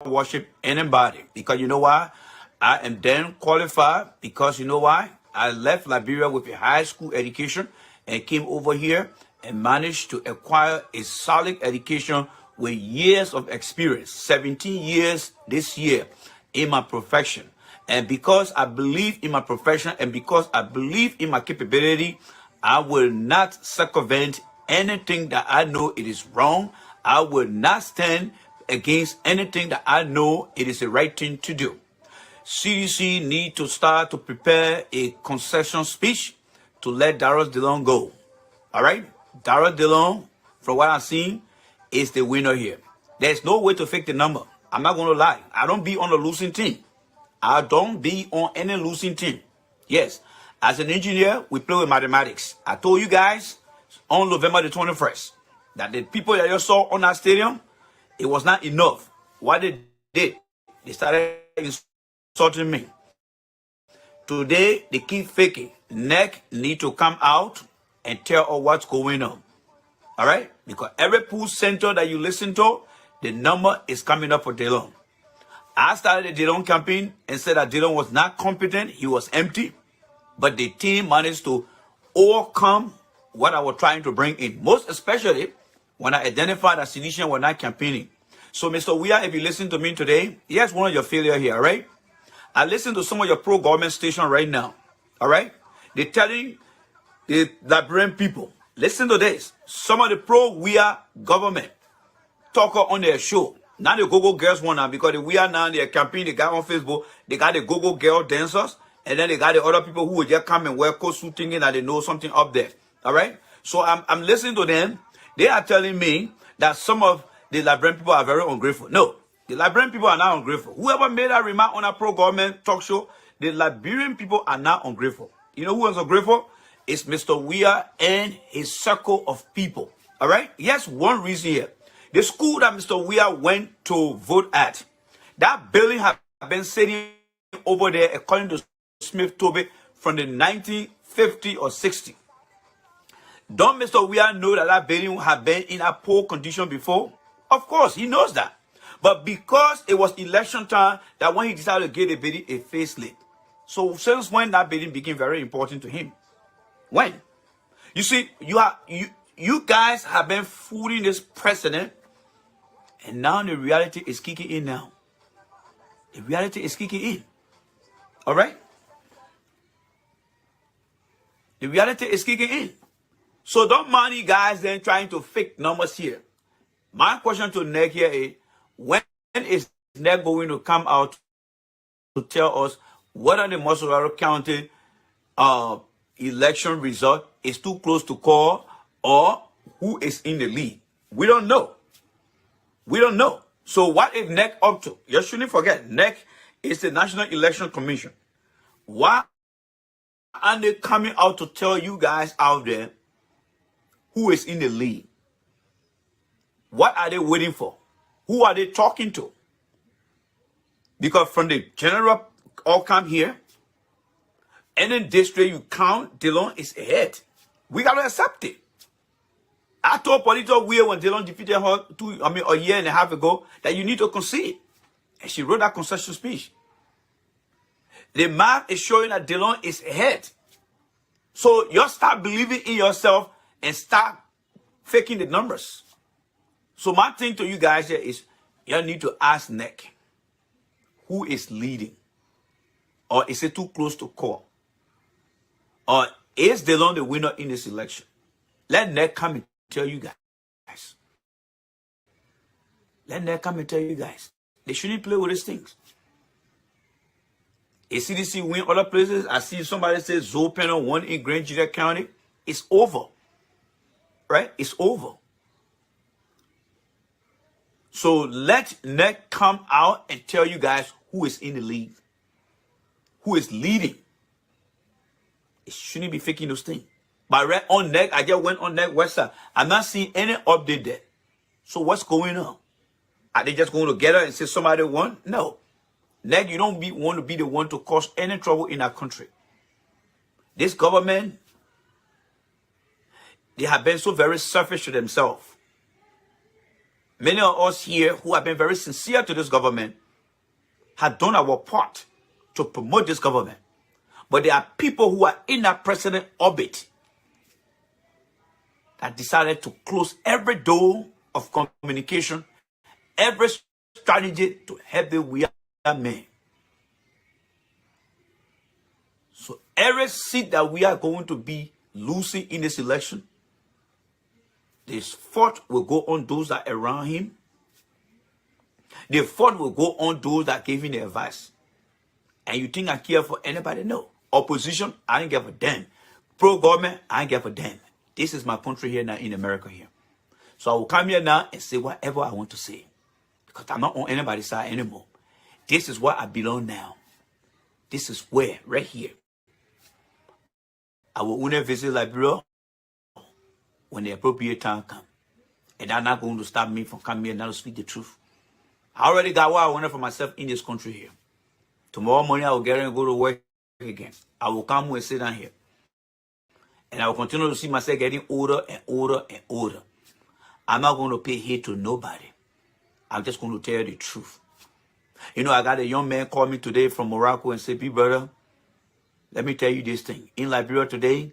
worship anybody. Because you know why? I am then qualified because you know why? I left Liberia with a high school education and came over here and managed to acquire a solid education with years of experience, 17 years this year in my profession. And because I believe in my profession and because I believe in my capability, I will not circumvent anything that I know it is wrong. I will not stand against anything that I know it is the right thing to do. CDC need to start to prepare a concession speech to let Darius Dillon go. All right? Darius Dillon, from what I've seen, is the winner here. There's no way to fake the number. I'm not going to lie. I don't be on a losing team. I don't be on any losing team. Yes, as an engineer, we play with mathematics. I told you guys on November the 21st that the people that you saw on that stadium, it was not enough. What they did, they started insulting me. Today, they keep faking. NEC need to come out and tell us what's going on. All right? Because every pool center that you listen to, the number is coming up for Dillon. I started the Dillon campaign and said that Dillon was not competent. He was empty. But the team managed to overcome what I was trying to bring in. Most especially when I identified that Seditian were not campaigning. So, Mr. Weah, if you listen to me today, here's one of your failures here, all right? I listen to some of your pro-government stations right now, all right? They're telling the Liberian people, listen to this. Some of the pro-Weah government talker on their show. Now the Go-Go Girls one now because the Weah now, their campaign, they got on Facebook, they got the Go-Go Girl dancers, and then they got the other people who will just come and wear coat suit thinking that they know something up there, all right? So I'm listening to them. They are telling me that some of the Liberian people are very ungrateful. No, the Liberian people are not ungrateful. Whoever made that remark on a pro-government talk show, the Liberian people are not ungrateful. You know who is ungrateful? It's Mr. Weah and his circle of people. All right? Yes, one reason here. The school that Mr. Weah went to vote at, that building had been sitting over there, according to Smith Toby, from the 1950 or 60. Don't Mr. Weah know that that building had been in a poor condition before? Of course, he knows that. But because it was election time, that when he decided to give the building a facelift. So since when that building became very important to him? When? You see, you guys have been fooling this president, and now the reality is kicking in now. The reality is kicking in. All right? The reality is kicking in. So don't mind you guys then trying to fake numbers here. My question to NEC here is, when is NEC going to come out to tell us whether the Mossoraro County election result is too close to call or who is in the lead? We don't know. We don't know. So what is NEC up to? You shouldn't forget, NEC is the National Election Commission. Why aren't they coming out to tell you guys out there who is in the lead? What are they waiting for? Who are they talking to? Because from the general outcome here, any district you count, Dillon is ahead. We got to accept it. I told Polito Weah when Dillon defeated her a year and a half ago that you need to concede. And she wrote that concession speech. The map is showing that Dillon is ahead. So you start believing in yourself and start faking the numbers. So my thing to you guys here is, you need to ask NEC, who is leading? Or is it too close to call? Or is Dillon the winner in this election? Let NEC come and tell you guys. Let NEC come and tell you guys. They shouldn't play with these things. A CDC win other places. I see somebody say Zopeno won in Grand Julia County. It's over. Right? It's over. So let NEC come out and tell you guys who is in the lead. Who is leading. It shouldn't be faking those things. But right on NEC, I just went on NEC website. I'm not seeing any update there. So what's going on? Are they just going together and say somebody won? No. NEC, you don't want to be the one to cause any trouble in our country. This government, they have been so very selfish to themselves. many of us here who have been very sincere to this government have done our part to promote this government. But there are people who are in that president orbit that decided to close every door of communication, every strategy to help the Weah men. So every seat that we are going to be losing in this election, this fault will go on those that are around him. The fault will go on those that gave him the advice. And you think I care for anybody? No. Opposition, I ain't care for them. Pro-government, I ain't care for them. This is my country here now in America here. So I will come here now and say whatever I want to say. Because I'm not on anybody's side anymore. This is where I belong now. This is where, right here. I will only visit Liberia when the appropriate time comes. And that's not going to stop me from coming here now to speak the truth. I already got what I wanted for myself in this country here. Tomorrow morning I will get and go to work again. I will come and sit down here. And I will continue to see myself getting older and older and older. I'm not going to pay hate to nobody. I'm just going to tell you the truth. You know, I got a young man call me today from Morocco and say, "Big brother, let me tell you this thing. In Liberia today,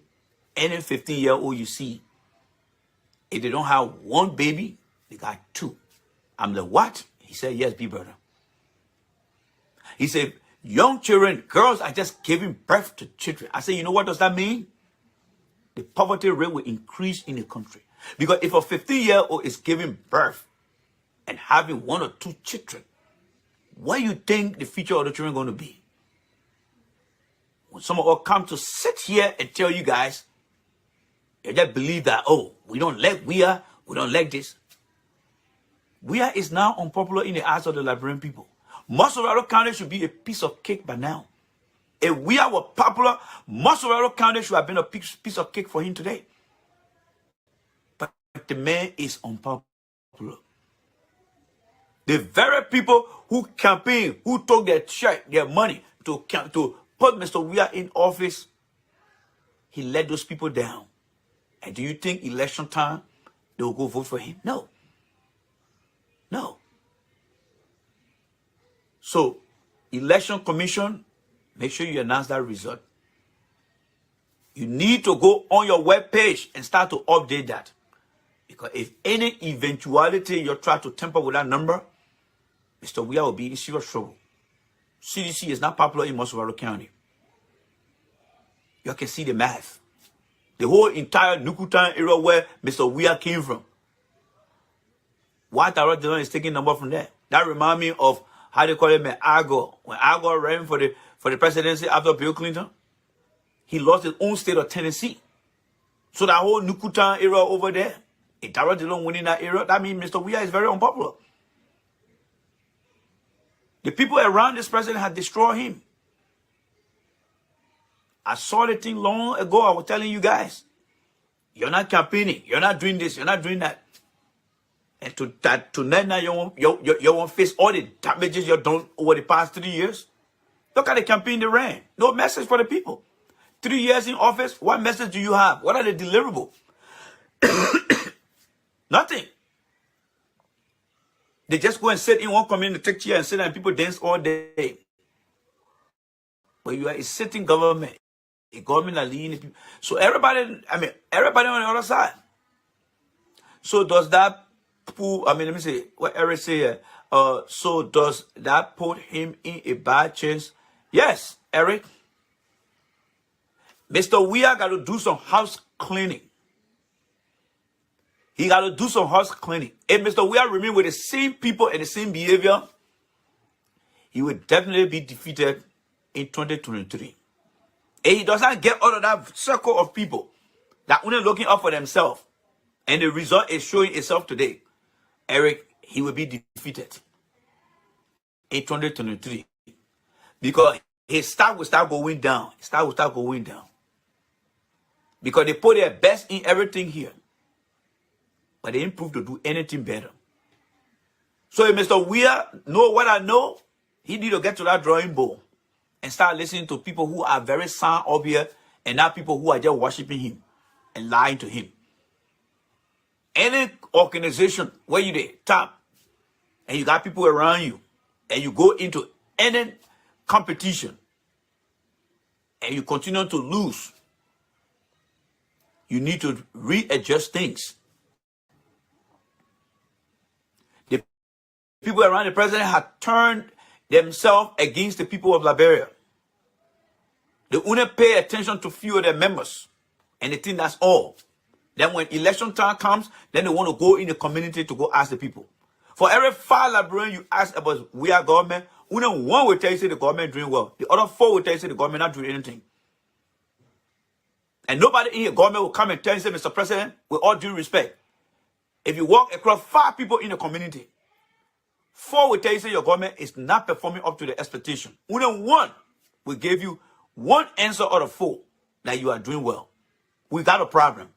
any 15-year-old you see, if they don't have one baby, they got two." I'm like, "What?" He said, "Yes, big brother." He said, "Young children, girls are just giving birth to children." I said, "You know what does that mean?" The poverty rate will increase in the country. Because if a 15-year-old is giving birth and having one or two children, what do you think the future of the children going to be? When some of us come to sit here and tell you guys, you just believe that, oh, we don't like Weah, we don't like this. Weah is now unpopular in the eyes of the Liberian people. Most of County should be a piece of cake by now. If Weah were popular, most of County should have been a piece of cake for him today. But the man is unpopular. The very people who campaigned, who took their check, their money to put Mr. Weah in office, he let those people down. And do you think election time they will go vote for him? No. No. So, election commission, make sure you announce that result. You need to go on your web page and start to update that. Because if any eventuality you try to tamper with that number, Mr. Weah will be in serious trouble. CDC is not popular in Mosovaro County. You can see the math. The whole entire Nukutan area where Mr. Weah came from. White Arab is taking number from there. That reminds me of how they call him Agor. When Agor ran for the presidency after Bill Clinton, he lost his own state of Tennessee. So that whole Nukutan area over there, if Darrell Dillon win in that area, that means Mr. Weah is very unpopular. The people around this president have destroyed him. I saw the thing long ago. I was telling you guys, you're not campaigning, you're not doing this, you're not doing that. And tonight now you won't face all the damages you've done over the past 3 years. Look at the campaign they ran. No message for the people. 3 years in office, what message do you have? What are the deliverables? Nothing. They just go and sit in one community, take chair and sit and people dance all day. But you are a sitting government. A government that leading the people. So everybody on the other side. So does that let me say what Eric said here. So does that put him in a bad chance? Yes, Eric. Mr. Weah got to do some house cleaning. He got to do some house cleaning. If Mr. Weah remain with the same people and the same behavior, he will definitely be defeated in 2023. And he does not get out of that circle of people that only looking out for themselves. And the result is showing itself today. Eric, he will be defeated in 2023. Because his staff will start going down. His staff will start going down. Because they put their best in everything here. But they didn't prove to do anything better. So if Mr. Weah know what I know, he need to get to that drawing board and start listening to people who are very sound up here and not people who are just worshiping him and lying to him. Any organization where you there, tap, and you got people around you, and you go into any competition, and you continue to lose, you need to readjust things. The people around the president have turned themselves against the people of Liberia. They only pay attention to few of their members, and they think that's all. Then when election time comes, then they want to go in the community to go ask the people. For every 5 Liberians you ask about Weah government, only 1 will tell you say the government doing well. The other 4 will tell you say the government not doing anything. And nobody in your government will come and tell you, say, Mr. President, with all due respect, if you walk across 5 people in the community, 4 will tell you say your government is not performing up to the expectation. Only 1 will give you 1 answer out of 4 that you are doing well. We got a problem.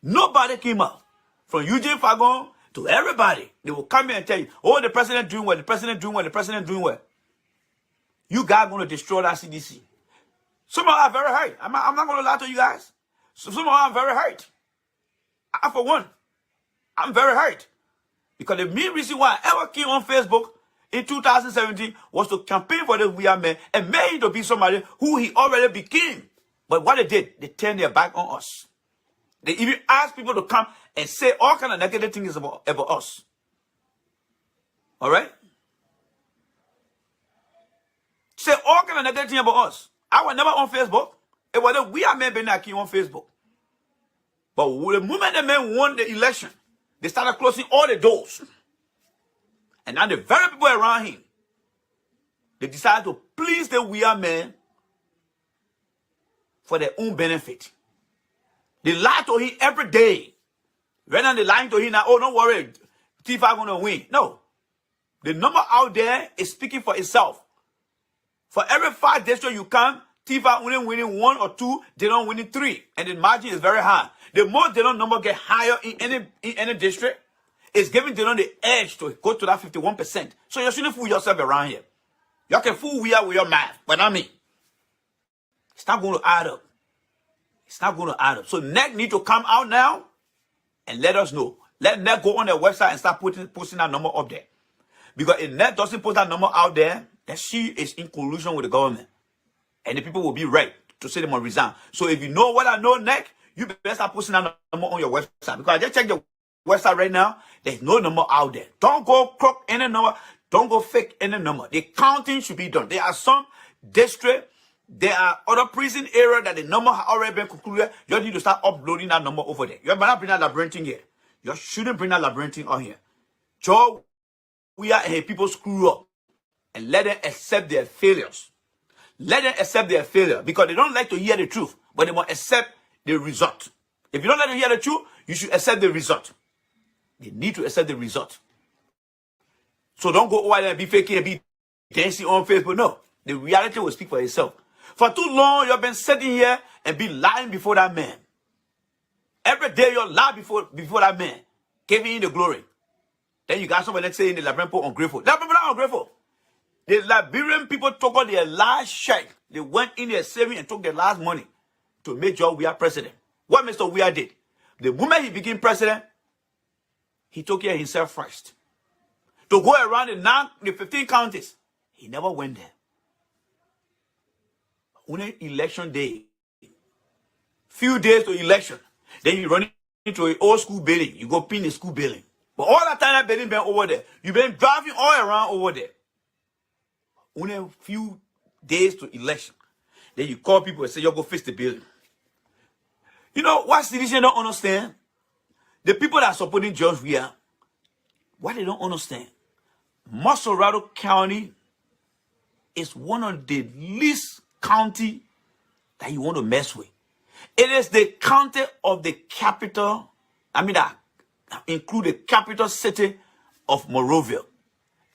Nobody came up. From Eugene Fagon to everybody. They will come in and tell you, oh, the president doing well, the president doing well, the president doing well. You guys going to destroy that CDC. Some of them are very hurt. I'm not going to lie to you guys. Some of them are very hurt. I, for one, I'm very hurt. Because the main reason why I ever came on Facebook in 2017 was to campaign for the Weah man and made him to be somebody who he already became. But what they did, they turned their back on us. They even asked people to come and say all kind of negative things about us. All right? Say all kind of negative things about us. I was never on Facebook. It was the Weah man being that came on Facebook. But the moment the man won the election, they started closing all the doors. And now the very people around him, they decided to please the Weah man for their own benefit. They lie to him every day. Right now they lying to him now, oh, don't worry, Tifa going to win. No. The number out there is speaking for itself. For every 5 districts you come, Tifa only winning 1 or 2, they don't winning 3. And the margin is very high. The more they don't number get higher in any district, it's giving them the edge to go to that 51%. So you shouldn't fool yourself around here. You can fool Weah with your math, but not me. It's not going to add up. It's not going to add up. So NEC need to come out now and let us know. Let NEC go on their website and start posting that number up there. Because if NEC doesn't put that number out there, then she is in collusion with the government. And the people will be right to say they must resign. So if you know what I know, NEC, you better start posting that number on your website. Because I just checked the website right now, there's no number out there. Don't go crook any number. Don't go fake any number. The counting should be done. There are some districts, there are other prison areas that the number has already been concluded. You need to start uploading that number over there. You better not bring that labyrinthine here. You shouldn't bring that labyrinthine on here. Joe, Weah and his people screw up. And let them accept their failures. Let them accept their failure. Because they don't like to hear the truth. But they must accept the result. If you don't like to hear the truth, you should accept the result. They need to accept the result. So don't go over there and be faking and be dancing on Facebook. No. The reality will speak for itself. For too long, you've been sitting here and be lying before that man. Every day you lie before that man, giving him the glory. Then you got somebody saying the Liberian people ungrateful. The people are ungrateful. The Liberian people took out their last check. They went in their savings and took their last money to make sure Weah president. What Mr. Weah did, the moment he became president, he took care of himself first. To go around the 15 counties, he never went there. Only election day, few days to election, then you run into an old school building. You go pin the school building. But all that time that building been over there, you've been driving all around over there. Only a few days to election. Then you call people and say, you go fix the building. You know what citizens don't understand? The people that are supporting George Weah, what they don't understand, Montserrat County is one of the least county that you want to mess with. It is the county of the capital, that include the capital city of Monrovia.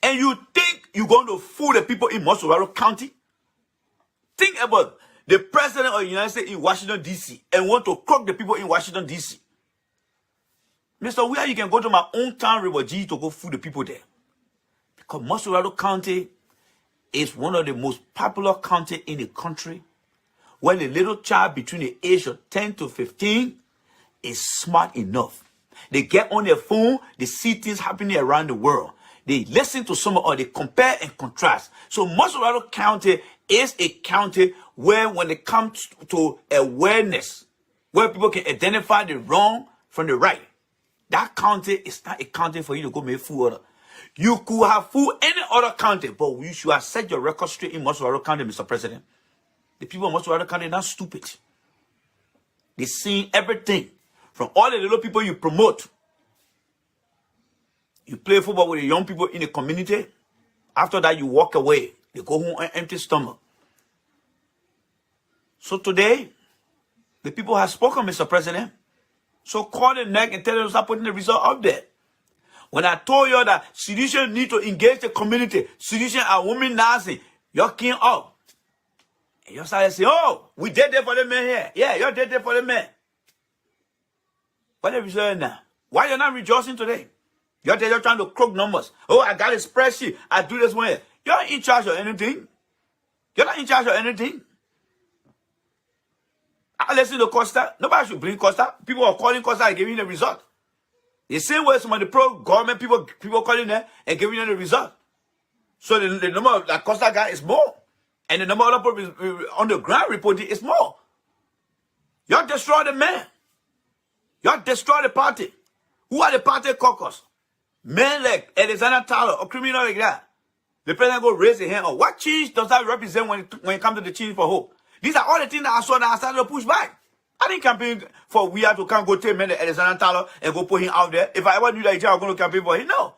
And you think you're going to fool the people in Montserrat County? Think about the president of the United States in Washington, D.C. and want to croak the people in Washington, D.C. Mr. Weah, you can go to my own town, River G, to go fool the people there. Because Montserrat County is one of the most popular counties in the country, where the little child between the age of 10 to 15 is smart enough. They get on their phone, they see things happening around the world. They listen to someone or they compare and contrast. So Mossorado County is a county where when it comes to awareness, where people can identify the wrong from the right, that county is not a county for you to go make food. You could have food any other county, but you should have set your record straight in Mossorado County, Mr. President. The people in Mossorado County are not stupid. They see everything from all the little people you promote. You play football with the young people in the community. After that, you walk away. They go home on empty stomach. So today, the people have spoken, Mr. President. So call the neck and tell them to start putting the result up there. When I told you that sedition need to engage the community, sedition and women dancing, you came up. And you started saying, oh, we did that for the men here. Yeah, you did that for the men. What are you saying now? Why you not rejoicing today? You're there, you're trying to crook numbers. Oh, I got a spreadsheet. I do this one here. You're not in charge of anything. You're not in charge of anything. I listen to Costa. Nobody should blame Costa. People are calling Costa and giving the result. The same way some of the pro-government people calling them and giving them the result. So the number that Costa got is more. And the number of people on the ground reporting is more. Y'all destroy the man. Y'all destroy the party. Who are the party caucus? Men like Alexander Tyler or criminal like that. The president go raise his hand. Oh, what change does that represent when it comes to the change for hope? These are all the things that I saw that I started to push back. I didn't campaign for Weah to come go take men like Alexander Tyler and go put him out there. If I ever knew that I was going to campaign for him, no.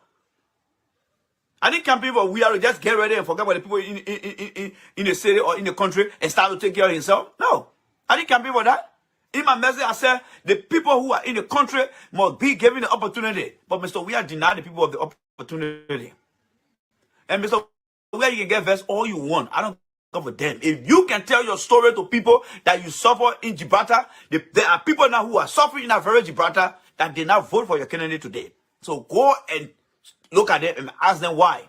I didn't campaign for Weah to just get ready and forget about the people in the city or in the country and start to take care of himself. No. I didn't campaign for that. In my message, I said, the people who are in the country must be given the opportunity. But Mr. Weah denied the people of the opportunity. And Mr. Weah, you can get versed all you want. I don't go for them. If you can tell your story to people that you suffer in Gibraltar, there are people now who are suffering in that very Gibraltar that did not vote for your candidate today. So go and look at them and ask them why.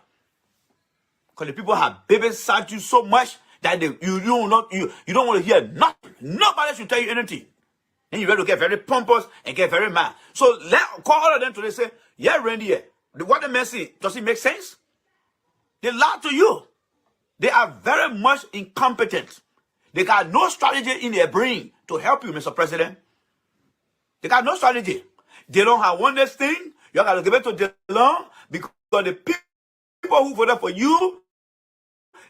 Because the people have babysat you so much that you don't want to hear nothing. Nobody should tell you anything. And you better get very pompous and get very mad. So call all of them today and say, yeah, Randy, what the message, does it make sense? They lie to you. They are very much incompetent. They got no strategy in their brain to help you, Mr. President. They got no strategy. They don't have one less thing. You got to give it to DeLong because the people who voted for you,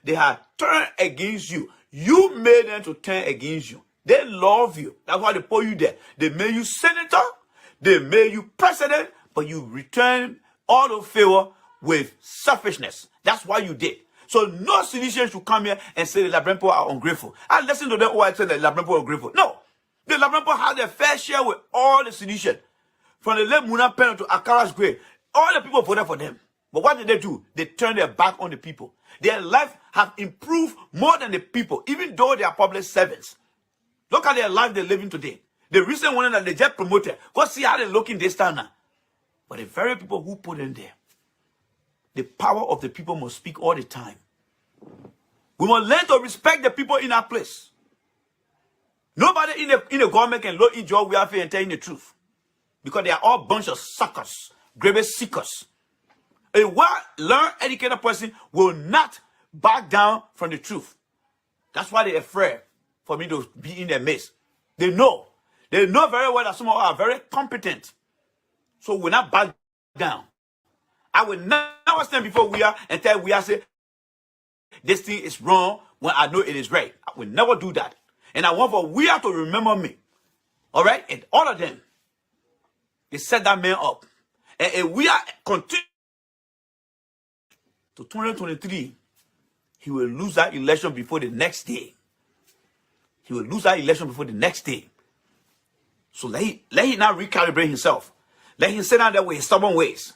they have turned against you. You made them to turn against you. They love you. That's why they put you there. They made you senator. They made you president. But you return all the favor with selfishness. That's why you did. So no Silesians should come here and say the Labrampo are ungrateful. I listen to them who I say that Labrampo are ungrateful. No. The Labrampo had their fair share with all the Silesians. From the late Muna Penal to Akara's grave. All the people voted for them. But what did they do? They turned their back on the people. Their life have improved more than the people, even though they are public servants. Look at their life they're living today. The recent one that they just promoted. Go see how they're looking this time now. But the very people who put them there, the power of the people must speak all the time. We must learn to respect the people in our place. Nobody in the government can look in your welfare and tell you the truth. Because they are all a bunch of suckers, grave seekers. A well-learned, educated person will not back down from the truth. That's why they're afraid for me to be in their midst. They know. They know very well that some of us are very competent. So we'll not back down. I will never stand before Weah and tell Weah, say, this thing is wrong when I know it is right. I will never do that. And I want for Weah to remember me. All right? And all of them, they set that man up. And if Weah continue to 2023, he will lose that election before the next day. He will lose that election before the next day. So let him now recalibrate himself. Let him sit down there with his stubborn ways.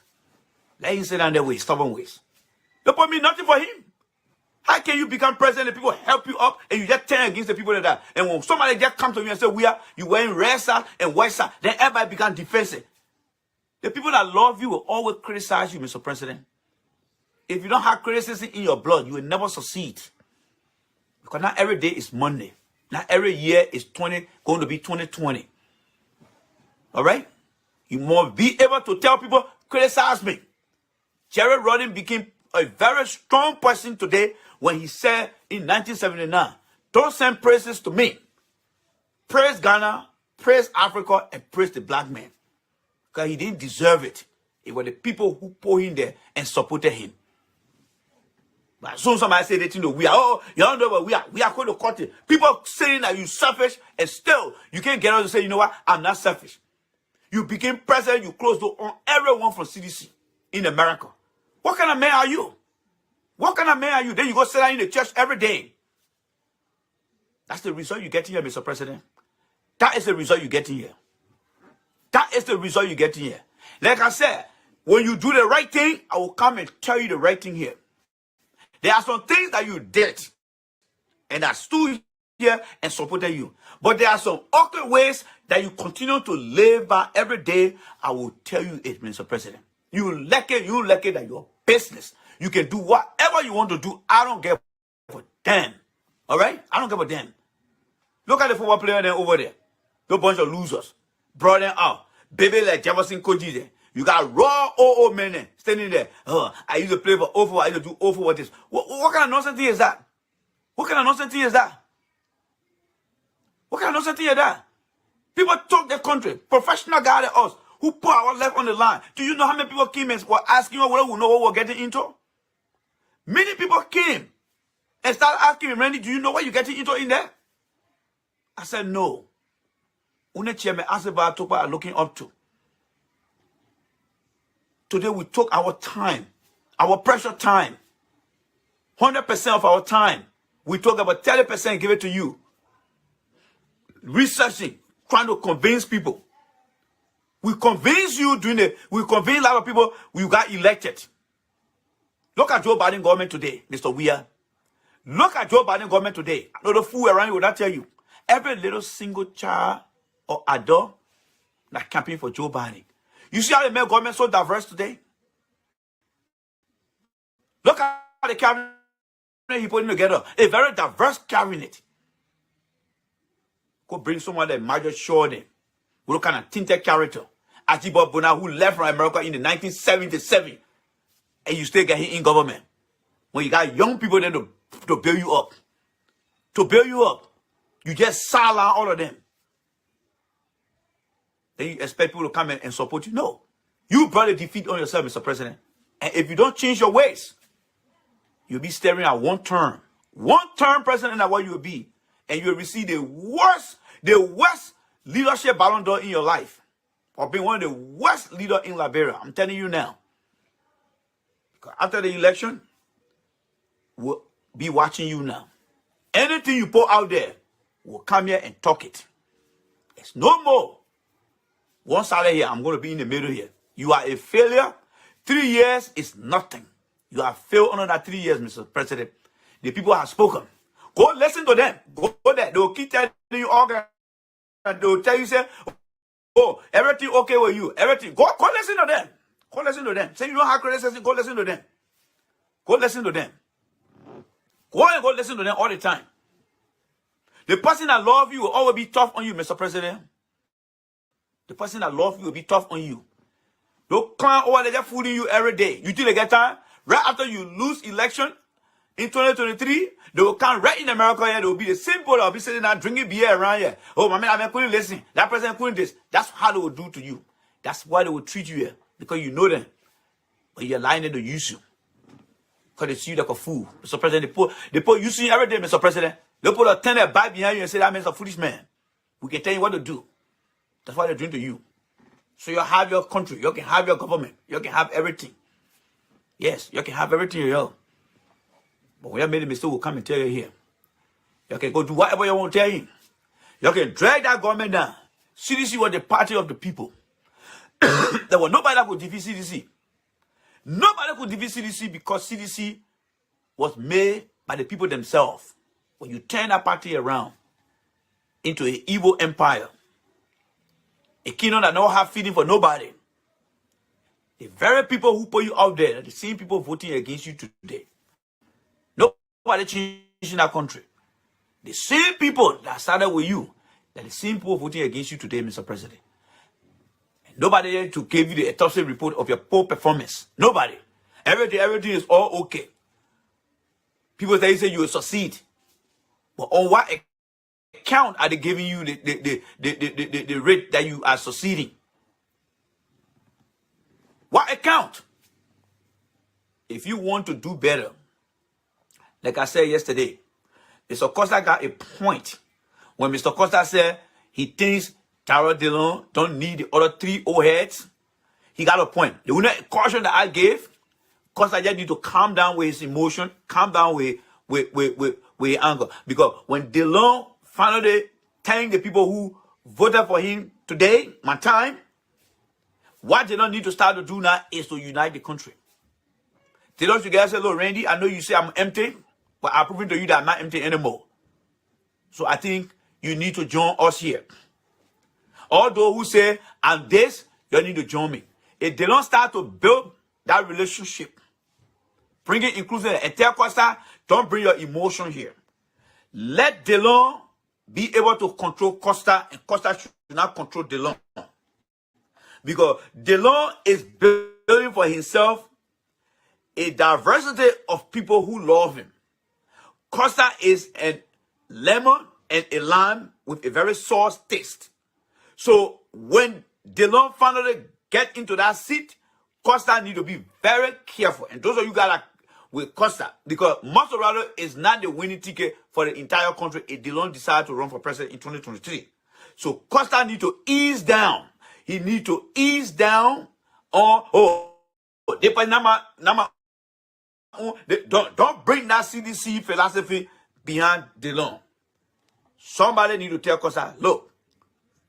Let him sit down there with his stubborn ways. Don't put me nothing for him. How can you become president and people help you up and you just turn against the people like that? And when somebody just comes to you and say, you wearing red side and white side, then everybody become defensive. The people that love you will always criticize you, Mr. President. If you don't have criticism in your blood, you will never succeed. Because not every day is Monday. Not every year is going to be 2020. All right? You must be able to tell people, criticize me. Jerry Rodden became a very strong person today when he said in 1979, don't send praises to me. Praise Ghana, praise Africa, and praise the black man. Because he didn't deserve it. It was the people who put him there and supported him. But as soon as somebody say that, you know, we are, oh, you don't know what we are going to cut it. People saying that you're selfish, and still, you can't get out and say, you know what, I'm not selfish. You became president, you closed door on everyone from CDC in America. What kind of man are you? What kind of man are you? Then you go sit down in the church every day. That's the result you get here, Mr. President. That is the result you get here. That is the result you get here. Like I said, when you do the right thing, I will come and tell you the right thing here. There are some things that you did, and I stood here and supported you. But there are some awkward ways that you continue to live by every day. I will tell you it, Mr. President. You like it that your business. You can do whatever you want to do. I don't give a damn. All right? I don't give a damn. Look at the football player there over there. Those bunch of losers. Brought them out. Baby like Jefferson Koji there. You got raw old men there, standing there. Oh, I used to play for over. I used to do over what this. What kind of nonsense is that? What kind of nonsense is that? What kind of nonsense is that? People talk their country. Professional guy like us who put our life on the line. Do you know how many people came and were asking whether we know what we're getting into? Many people came and started asking me, Randy, do you know what you're getting into in there? I said, no. Only chairman asked about what I'm looking up to. Today we took our time, our precious time, 100% of our time. We took about 30%, give it to you. Researching, trying to convince people. We convince you we convince a lot of people we got elected. Look at Joe Biden government today, Mr. Weah. Look at Joe Biden government today. I know the fool around you will not tell you. Every little single child or adult that campaigning for Joe Biden. You see how the government is so diverse today? Look at the cabinet he putting together. A very diverse cabinet. Go bring someone like Major Shorten, with kind of tinted character. Ajibor Bona, who left from America in the 1977. And you still get him in government. When you got young people there to build you up. To build you up. You just silence all of them. Then you expect people to come in and support you. No. You brought a defeat on yourself, Mr. President. And if you don't change your ways, you'll be staring at one term. One term president, that's what you will be. And you will receive the worst leadership Ballon d'Or in your life. Or being one of the worst leaders in Liberia. I'm telling you now. Because after the election, we'll be watching you now. Anything you put out there, we'll come here and talk it. It's no more. One side here, I'm going to be in the middle here. You are a failure. 3 years is nothing. You have failed under that 3 years, Mr. President. The people have spoken. Go listen to them. Go there. They will keep telling you all that. They will tell you, say, oh, everything okay with you. Everything. Go listen to them. Go listen to them. Say you don't have criticism, go listen to them. Go listen to them. Go listen to them all the time. The person that loves you will always be tough on you, Mr. President. The person that loves you will be tough on you. Don't clown over there, they're fooling you every day. You think they get time? Right after you lose election in 2023, they will come right in America here. They will be the same people that will be sitting there drinking beer around here. Oh, my man, I couldn't listen. That person couldn't this. That's how they will do to you. That's why they will treat you here. Because you know them. But you're lying there to use you. Because they see you like a fool. Mr. President, they put you see every day, Mr. President. They put a tender bite behind you and say that man's a foolish man. We can tell you what to do. That's what they're doing to you. So you have your country. You can have your government. You can have everything. Yes, you can have everything you have. But when you made a mistake, we'll come and tell you here. You can go do whatever you want to tell him. You can drag that government down. CDC was the party of the people. There was nobody that could defeat CDC. Nobody could defeat CDC because CDC was made by the people themselves. When you turn that party around into an evil empire, a kingdom that don't have feeling for nobody, the very people who put you out there are the same people voting against you today. Nobody changing that country. The same people that started with you, they're the same people voting against you today, Mr. President. And nobody there to give you the autopsy report of your poor performance. Nobody. Everything is all okay. People say you will succeed. But on what account are they giving you the rate that you are succeeding? What account? If you want to do better, like I said yesterday, Mr. Costa got a point when Mr. Costa said he thinks Tyrell Dillon don't need the other 3 old heads. He got a point. The only caution that I gave, Costa just need to calm down with his emotion, calm down with anger. Because when Dillon finally thanked the people who voted for him today, my time, what they don't need to start to do now is to unite the country. They don't together say, look, Randy, I know you say I'm empty, but I'm proving to you that I'm not empty anymore. So I think you need to join us here. All those who say, I'm this, you need to join me. If they don't start to build that relationship, bring it inclusive and tell Costa, don't bring your emotion here. Let Dillon be able to control Costa, and Costa should not control Dillon. Because Dillon is building for himself a diversity of people who love him. Costa is a lemon and a lime with a very sauce taste. So when Dillon finally get into that seat, Costa need to be very careful. And those of you guys are with Costa, because Maserati is not the winning ticket for the entire country if Dillon decide to run for president in 2023. So Costa need to ease down. He need to ease down on don't bring that CDC philosophy behind Dillon. Somebody need to tell Costa, look,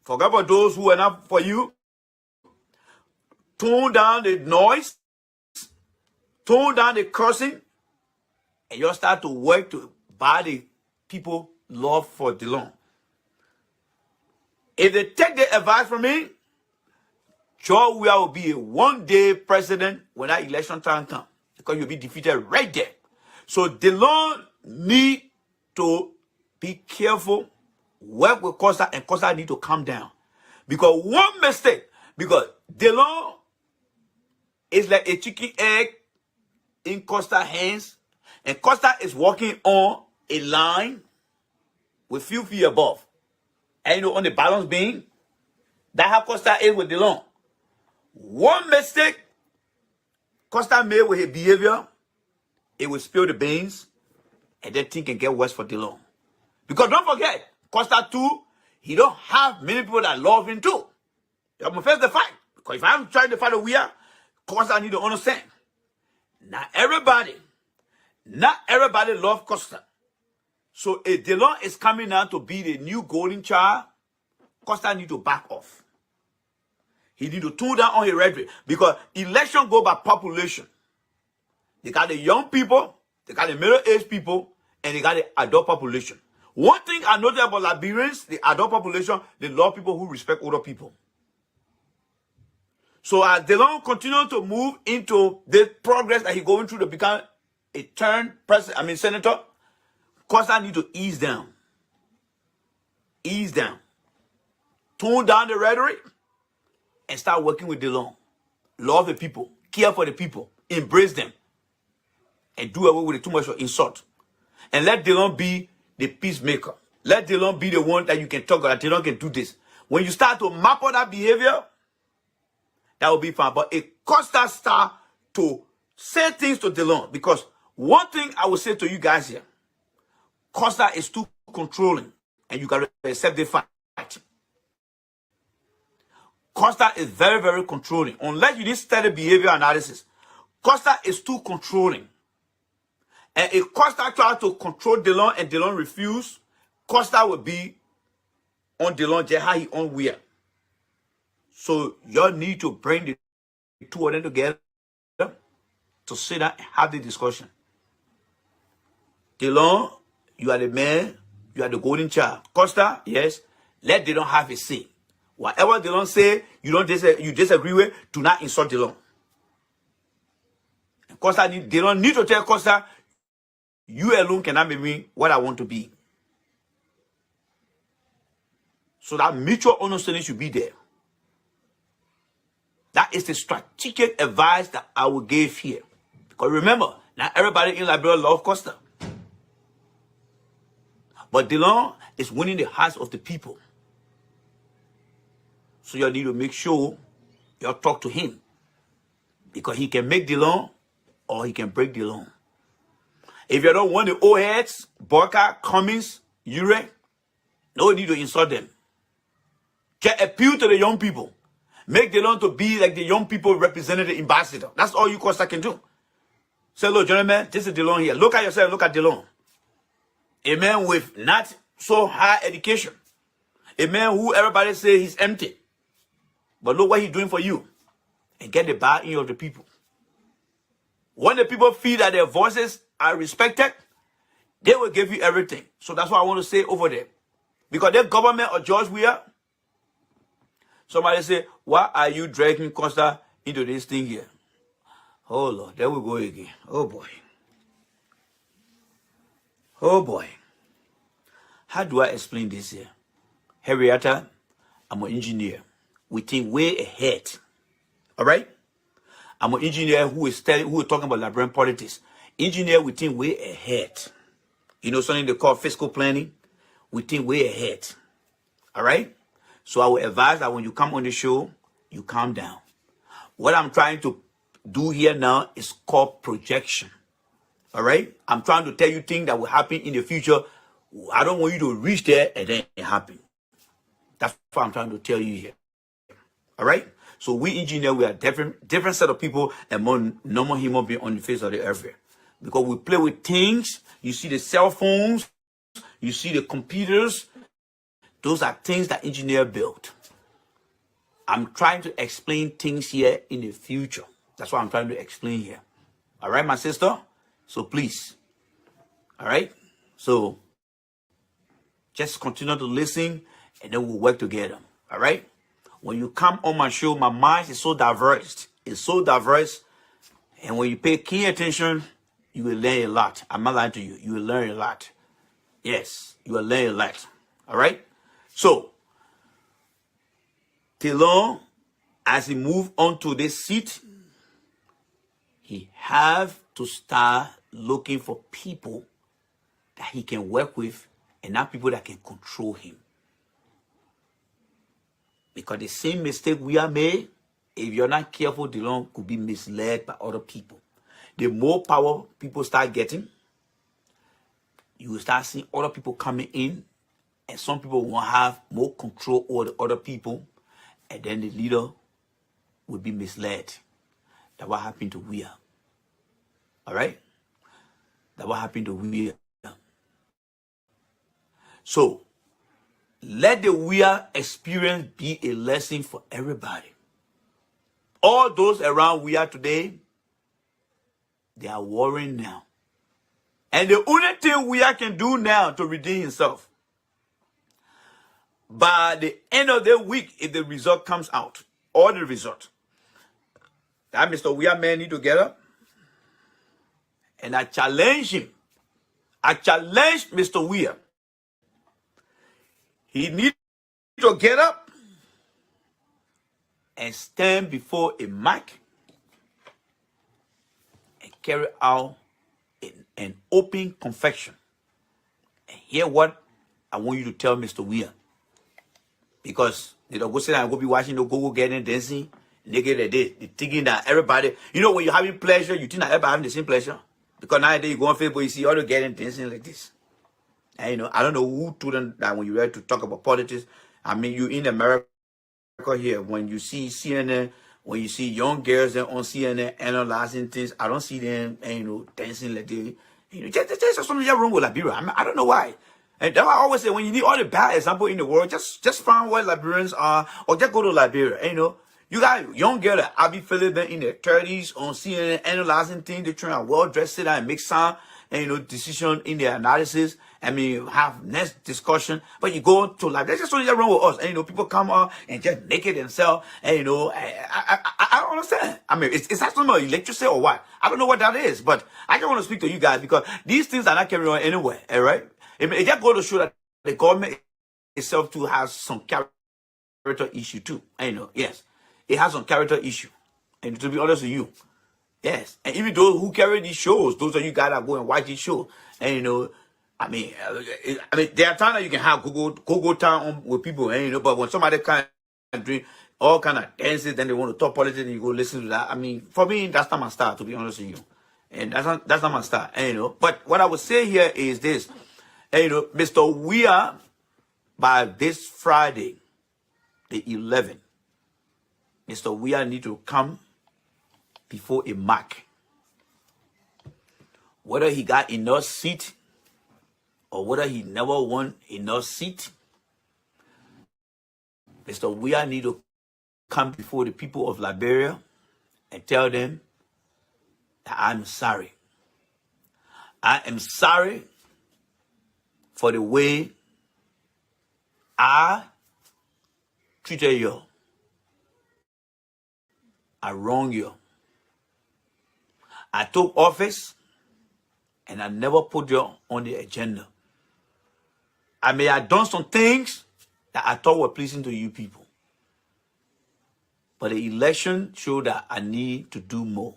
forget about those who are not for you. Tone down the noise, tone down the cursing, and you'll start to work to buy the people love for Dillon. If they take the advice from me, George Weah will be a one-day president when that election time comes, because you'll be defeated right there. So Dillon need to be careful, work with Costa, and Costa need to calm down. Because one mistake, because Dillon is like a chicken egg in Costa's hands, and Costa is walking on a line with few feet above. And you know, on the balance beam, that's how Costa is with Dillon. One mistake Costa made with his behavior, it will spill the beans, and then things can get worse for Dillon. Because don't forget, Costa too, he don't have many people that love him too. I'm gonna face the fight. Because if I'm trying to fight a Weah, Costa need to understand. Not everybody love Costa. So if Dillon is coming now to be the new golden child, Costa need to back off. He need to tune down on his rhetoric, because election go by population. They got the young people, they got the middle-aged people, and they got the adult population. One thing I noticed about Liberians, the adult population, they love people who respect older people. So as Dillon continue to move into the progress that he's going through to become a turned senator, Costa need to ease down. Ease down. Tone down the rhetoric and start working with Dillon. Love the people, care for the people, embrace them, and do away with too much of insult. And let Dillon be the peacemaker. Let Dillon be the one that you can talk about. Dillon can do this. When you start to map out that behavior, that will be fine. But it Costa start to say things to Dillon, because one thing I will say to you guys here, Costa is too controlling, and you got to accept the fact. Costa is very, very controlling. Unless you need steady behavior analysis, Costa is too controlling. And if Costa tries to control Dillon and Dillon refuse, Costa will be on Dillon just how he on Weah. So y'all need to bring the two of them together to sit down and have the discussion. Dillon, you are the man, you are the golden child. Costa, yes, let Dillon have his say. Whatever Dillon say, you disagree with, do not insult Dillon. Dillon need to tell Costa, you alone cannot make me what I want to be. So that mutual understanding should be there. That is the strategic advice that I will give here. Because remember, not everybody in Liberia love Costa. But DeLon is winning the hearts of the people. So you need to make sure you talk to him. Because he can make DeLon or he can break DeLon. If you don't want the old heads, Barker, Cummings, Ure, no need to insult them. Just appeal to the young people. Make DeLon to be like the young people representative ambassador. That's all you Costa can do. Say, look, gentlemen, this is DeLon here. Look at yourself, look at DeLon. A man with not so high education. A man who everybody say he's empty. But look what he's doing for you. And get the buy-in of the people. When the people feel that their voices are respected, they will give you everything. So that's what I want to say over there. Because the government of George Weah, somebody say, why are you dragging Costa into this thing here? Oh Lord, there we go again. Oh boy. Oh boy. How do I explain this here? Henrietta, I'm an engineer. We think way ahead. All right? I'm an engineer who is talking about Liberian politics. Engineer, we think way ahead. You know something they call fiscal planning? We think way ahead. All right? So I will advise that when you come on the show, you calm down. What I'm trying to do here now is called projection. All right? I'm trying to tell you things that will happen in the future. I don't want you to reach there and then it happen. That's what I'm trying to tell you here. All right? So we engineer, we are different set of people among normal human beings on the face of the earth here. Because we play with things. You see the cell phones. You see the computers. Those are things that engineer built. I'm trying to explain things here in the future. That's what I'm trying to explain here. All right, my sister? So please. All right? So just continue to listen and then we'll work together. All right? When you come on my show, my mind is so diverse. It's so diverse. And when you pay keen attention, you will learn a lot. I'm not lying to you. You will learn a lot. Yes, you will learn a lot. All right? So, DeLon, as he move on to this seat, he have to start looking for people that he can work with and not people that can control him. Because the same mistake we are made, if you're not careful, DeLon could be misled by other people. The more power people start getting, you will start seeing other people coming in, and some people will have more control over the other people, and then the leader will be misled. That's what happened to Weah. All right? That's what happened to Weah. So, let the Weah experience be a lesson for everybody. All those around Weah today, they are worrying now. And the only thing Weah can do now to redeem himself, by the end of the week, if the result comes out, or the result, that Mr. Weah man need to get up. And I challenge him. I challenge Mr. Weah. He needs to get up and stand before a mic and carry out an open confession. And hear what I want you to tell Mr. Weah. Because they don't go sit down and go be watching the go getting dancing. Nigga, they thinking that everybody, you know, when you're having pleasure, you think that everybody having the same pleasure. Because nowadays you go on Facebook, you see all the getting dancing like this. And you know, I don't know who told them that when you're ready to talk about politics. I mean, you in America here, when you see CNN, when you see young girls on CNN analyzing things, I don't see them, you know, dancing like this. You know, just something wrong with Liberia. I mean, I don't know why. And that's why I always say, when you need all the bad examples in the world, just find where Liberians are, or just go to Liberia. And, you know, you got young girls that I be feeling them in their 30s on CNN analyzing things. They're trying to well-dressed, sit down and make sound, and, you know, decision in their analysis. I mean, have next discussion. But you go to Liberia, there's just something wrong with us. And, you know, people come out and just naked themselves. And, you know, I don't understand. I mean, is that something about electricity or what? I don't know what that is. But I just want to speak to you guys because these things are not carrying on anywhere. All right? It just goes to show that the government itself too has some character issue too. And, you know, yes, it has some character issue. And to be honest with you, Yes, and even those who carry these shows, those of you guys that go and watch these shows, and you know, I mean, there are times that you can have go time with people, and you know, but when somebody kind of drink all kind of dances, then they want to talk politics, and you go listen to that. I mean, for me, that's not my style, to be honest with you, and that's not my style, and you know. But what I would say here is this, and you know, Mr. Weah, by this Friday, the 11th, Mr. Weah need to come before a mark. Whether he got enough seat or whether he never won enough seat, Mr. Weah need to come before the people of Liberia and tell them that I'm sorry. I am sorry for the way I treated you. I wronged you. I took office and I never put you on the agenda. I may have done some things that I thought were pleasing to you people. But the election showed that I need to do more.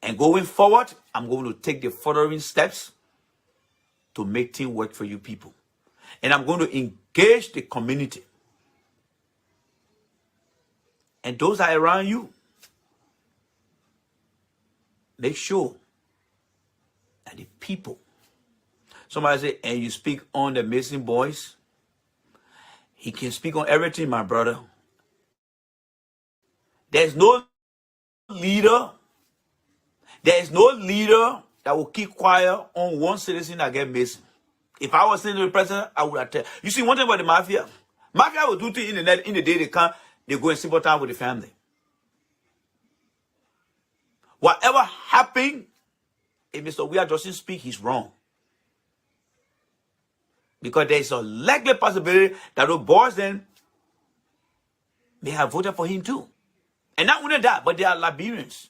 And going forward, I'm going to take the following steps to make things work for you people. And I'm going to engage the community. And those that are around you, make sure that the people, somebody say, and you speak on the missing boys. He can speak on everything, my brother. There's no leader. There is no leader that will keep quiet on one citizen that get missing. If I was sitting with the president, I would have tell. You see, one thing about the mafia will do things in the day they come, they go and sympathize with the family. Whatever happened, if Mr. Weah doesn't speak, he's wrong. Because there's a likely possibility that those boys then may have voted for him too. And not only that, but they are Liberians.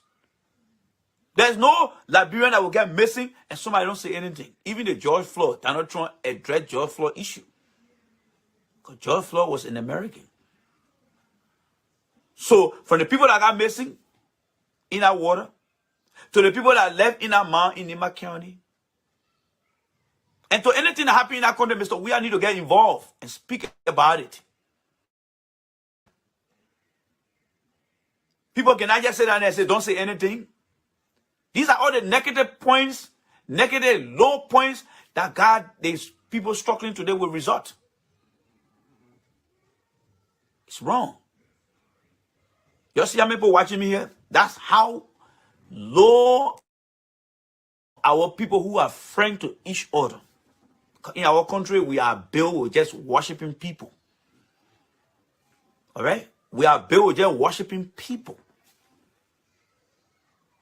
There's no Liberian that will get missing and somebody don't say anything. Even the George Floyd, Donald Trump addressed George Floyd issue. Because George Floyd was an American. So, from the people that got missing in our water, to the people that left in our mountain in Nima County, and to anything that happened in our country, Mr. Weah need to get involved and speak about it. People cannot just sit down there and say, don't say anything. These are all the negative points, negative low points that God, these people struggling today will resort. It's wrong. You see how many people watching me here? That's how low our people who are friends to each other. In our country, we are built with just worshiping people. All right? We are built with just worshiping people.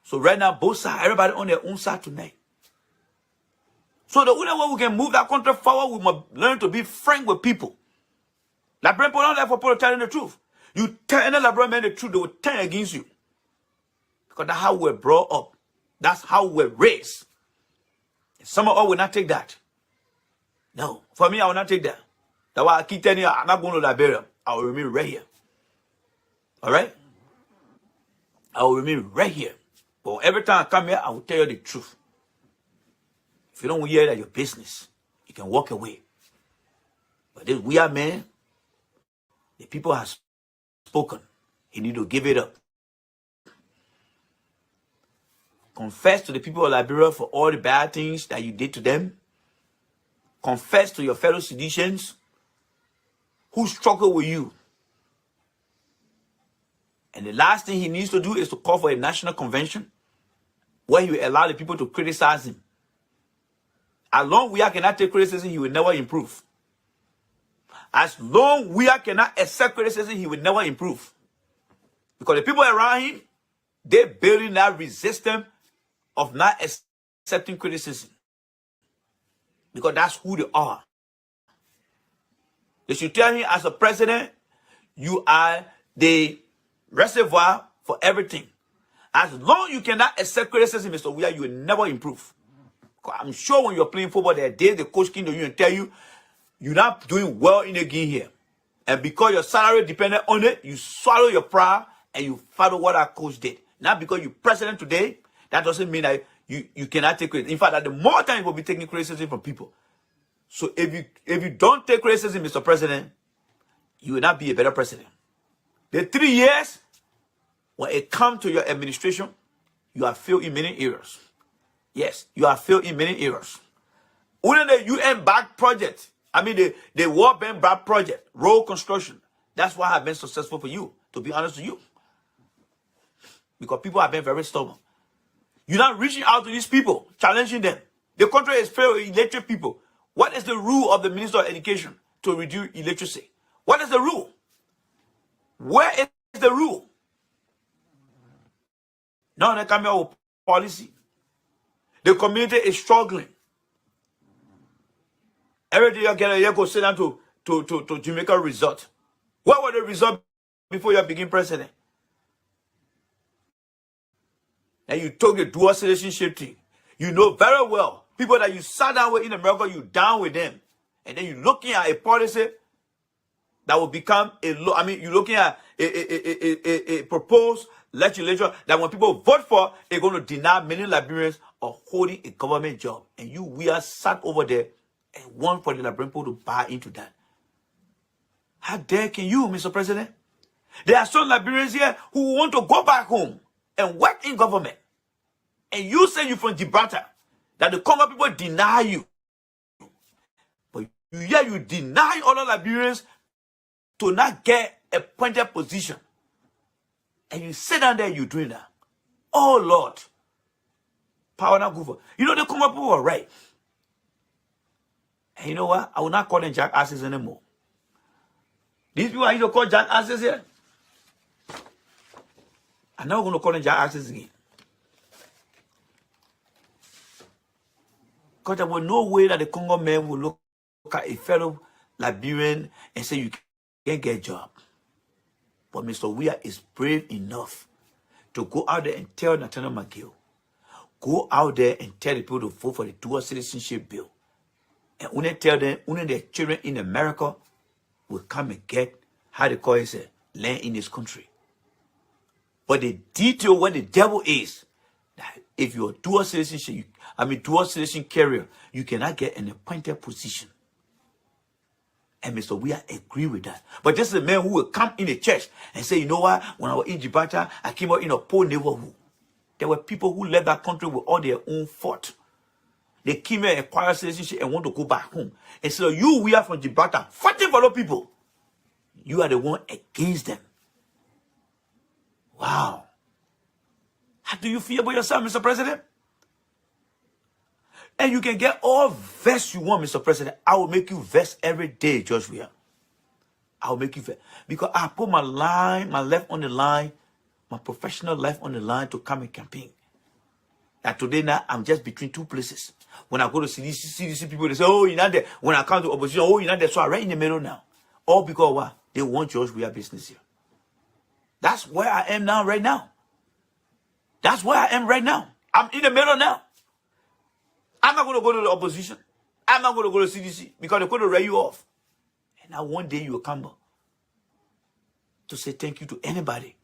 So right now, both sides, everybody on their own side tonight. So the only way we can move that country forward, we must learn to be frank with people. Liberian people don't like for people telling the truth. You tell any Liberian man the truth, they will turn against you. Because that's how we're brought up. That's how we're raised. Some of us will not take that. No, for me, I will not take that. That's why I keep telling you, I'm not going to Liberia. I will remain right here. All right? I will remain right here. But every time I come here, I will tell you the truth. If you don't hear that, your business, you can walk away. But this Weah man, the people have spoken. He need to give it up. Confess to the people of Liberia for all the bad things that you did to them. Confess to your fellow citizens who struggle with you. And the last thing he needs to do is to call for a national convention where he will allow the people to criticize him. As long as we cannot take criticism, he will never improve. As long as we cannot accept criticism, he will never improve. Because the people around him, they're building that resistance of not accepting criticism. Because that's who they are. They should tell him, as a president, you are the reservoir for everything. As long as you cannot accept criticism, Mr. Weah, you will never improve. I'm sure when you're playing football, there are days the coach came to you and tell you, you're not doing well in the game here. And because your salary depended on it, you swallow your pride and you follow what our coach did. Not because you're president today, that doesn't mean that you cannot take criticism. In fact, that the more time you will be taking criticism from people. So if you don't take criticism, Mr. President, you will not be a better president. The 3 years, when it comes to your administration, you have failed in many areas. Yes, you have failed in many areas. Only the UN back project, I mean the World Bank back project, road construction, that's what has been successful for you, to be honest with you. Because people have been very stubborn. You're not reaching out to these people, challenging them. The country is filled with illiterate people. What is the rule of the Minister of Education to reduce illiteracy? What is the rule? Where is the rule? Now they come out with policy. The community is struggling. Every day you go sit down to Jamaica resort. What was the result before you begin president? And you took the dual citizenship thing. You know very well. People that you sat down with in America, you down with them. And then you're looking at a policy that will become a law. I mean, you're looking at a proposed legislation that when people vote for, they're going to deny many Liberians of holding a government job. And we are sat over there and want for the Liberian people to buy into that. How dare can you, Mr. President? There are some Liberians here who want to go back home and work in government. And you say you're from Gibraltar, that the Congo people deny you. But you deny other Liberians to not get a appointed position. And you sit down there, you're doing that. Oh, Lord. Power not good for. You know, the Congo people are right. And you know what? I will not call them jackasses anymore. These people I used to call jackasses here, I'm not going to call them jackasses again. Because there was no way that the Congo men will look at a fellow Liberian and say you can't get a job. But Mr. Weah is brave enough to go out there and tell Nathaniel McGill, go out there and tell the people to vote for the dual citizenship bill. And when they tell them, only their children in America will come and get, how they call it, land in this country. But the detail where the devil is, that if you're dual citizenship, dual citizen carrier, you cannot get an appointed position. And Mr. Weah agree with that. But this is a man who will come in the church and say, you know what, when I was in Gibraltar, I came out in a poor neighborhood. There were people who left that country with all their own fault. They came here and acquired citizenship and want to go back home. And so we are from Gibraltar, fighting for those people. You are the one against them. Wow. How do you feel about yourself, Mr. President? And you can get all vest you want, Mr. President. I will make you vest every day, Judge Weah. I will make you vest. Because I put my left on the line, my professional life on the line to come and campaign. And today now, I'm just between two places. When I go to CDC people, they say, oh, you're not there. When I come to opposition, oh, you're not there. So I'm right in the middle now. All because what? They want Judge Weah business here. That's where I am now, right now. That's where I am right now. I'm in the middle now. I'm not going to go to the opposition. I'm not going to go to CDC because they're going to write you off. And now one day you will come back to say thank you to anybody.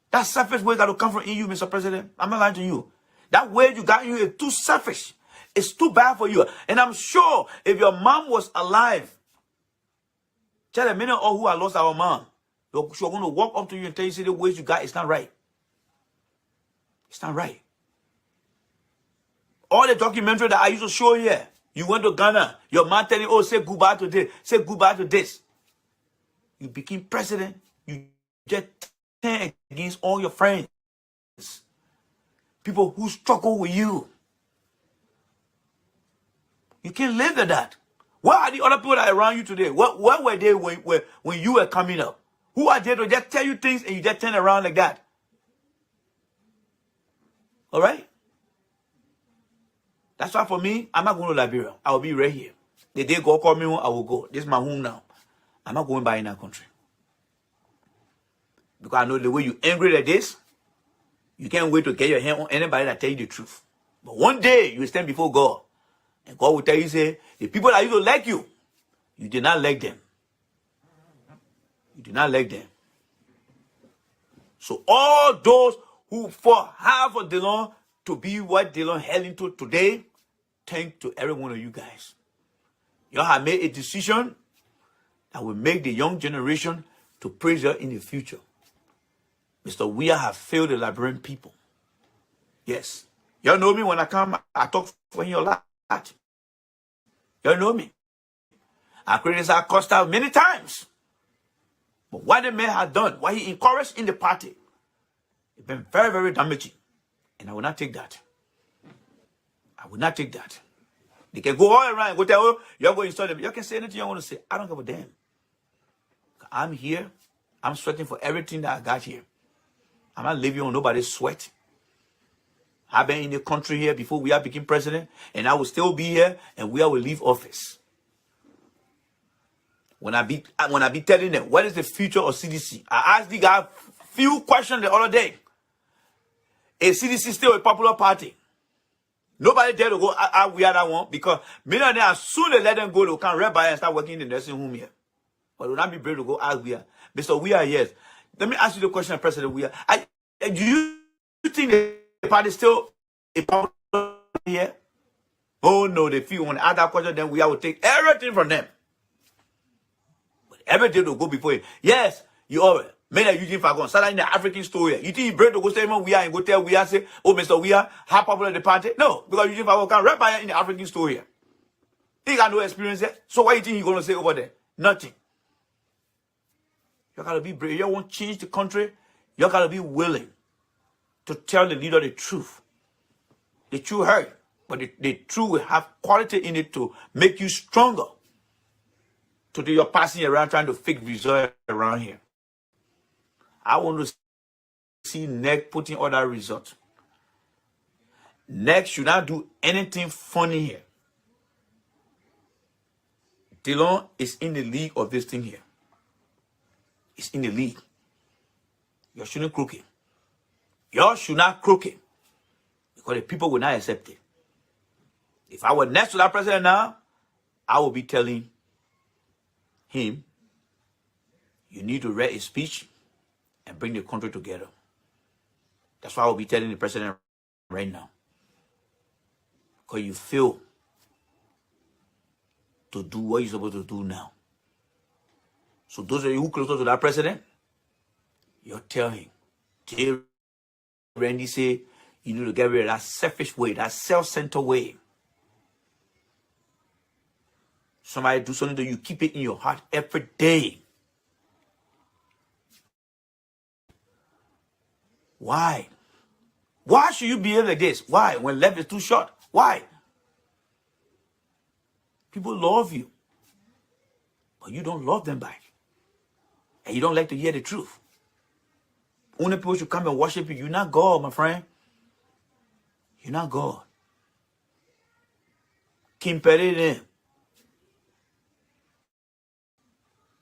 That selfish way that will come from you, Mr. President. I'm not lying to you. That way you got you is too selfish. It's too bad for you. And I'm sure if your mom was alive, tell a minute or who I lost our mom, she's going to walk up to you and tell you, see, the ways you got, it's not right. It's not right. All the documentary that I used to show here, you went to Ghana, your man telling you, oh, say goodbye to this, say goodbye to this. You became president, you just turn against all your friends. People who struggle with you. You can't live like that. Where are the other people that are around you today? Where were they when you were coming up? Who are they to just tell you things and you just turn around like that? All right? That's why for me, I'm not going to Liberia. I will be right here. The day God call me home, I will go. This is my home now. I'm not going back in that country. Because I know the way you angry like this, you can't wait to get your hand on anybody that tell you the truth. But one day, you will stand before God. And God will tell you, say, the people that used to like you, you did not like them. You did not like them. So all those who fought hard for Delon to be what Delon held into today, thank to every one of you guys. Y'all have made a decision that will make the young generation to praise you in the future. Mr. Weah have failed the Liberian people. Yes. Y'all know me when I come, I talk for him a lot. Y'all know me. I criticized Costa many times. But what the man had done, what he encouraged in the party, it's been very, very damaging. And I will not take that. I will not take that. They can go all around and go tell you, you're going to install them. You can say anything you want to say. I don't give a damn. I'm here. I'm sweating for everything that I got here. I'm not living on nobody's sweat. I've been in the country here before we became president, and I will still be here, and we will leave office. When I be telling them, what is the future of CDC? I asked the guy few questions the other day. Is CDC still a popular party? Nobody dare to go out where that one, because many of them, as soon as they let them go, they can red by and start working in the nursing home here. But will not be brave to go out where. Mr. Weah, yes. Let me ask you the question, President Weah. Do you think the party is still a popular here? Oh no, they feel when ask that question, then we will take everything from them. But everything will go before you. Yes, you always. Men are using for start in the African story. You think you break to go say we are and go tell Weah say, oh Mr. Weah, how popular the party? No, because using for can rap by in the African story. He got no experience there. So what you think he's gonna say over there? Nothing. You gotta be brave. You want to change the country. You gotta be willing to tell the leader the truth. The truth hurt, but the truth will have quality in it to make you stronger. Today you're passing around trying to fake results around here. I want to see NEC putting other results. NEC should not do anything funny here. Delon is in the league of this thing here. It's in the league. You shouldn't crook it. You should not crook it. Because the people will not accept it. If I were next to that president now, I would be telling him, you need to write a speech and bring the country together. That's what I will be telling the president right now. Because you fail to do what you're supposed to do now. So those of you who closer to that president, you tell him, J. Randy say, you need to get rid of that selfish way, that self-centered way. Somebody do something that you keep it in your heart every day. Why? Why should you behave like this? Why? When life is too short. Why? People love you, but you don't love them back. And you don't like to hear the truth. Only people should come and worship you. You're not God, my friend. You're not God. Kim Perry,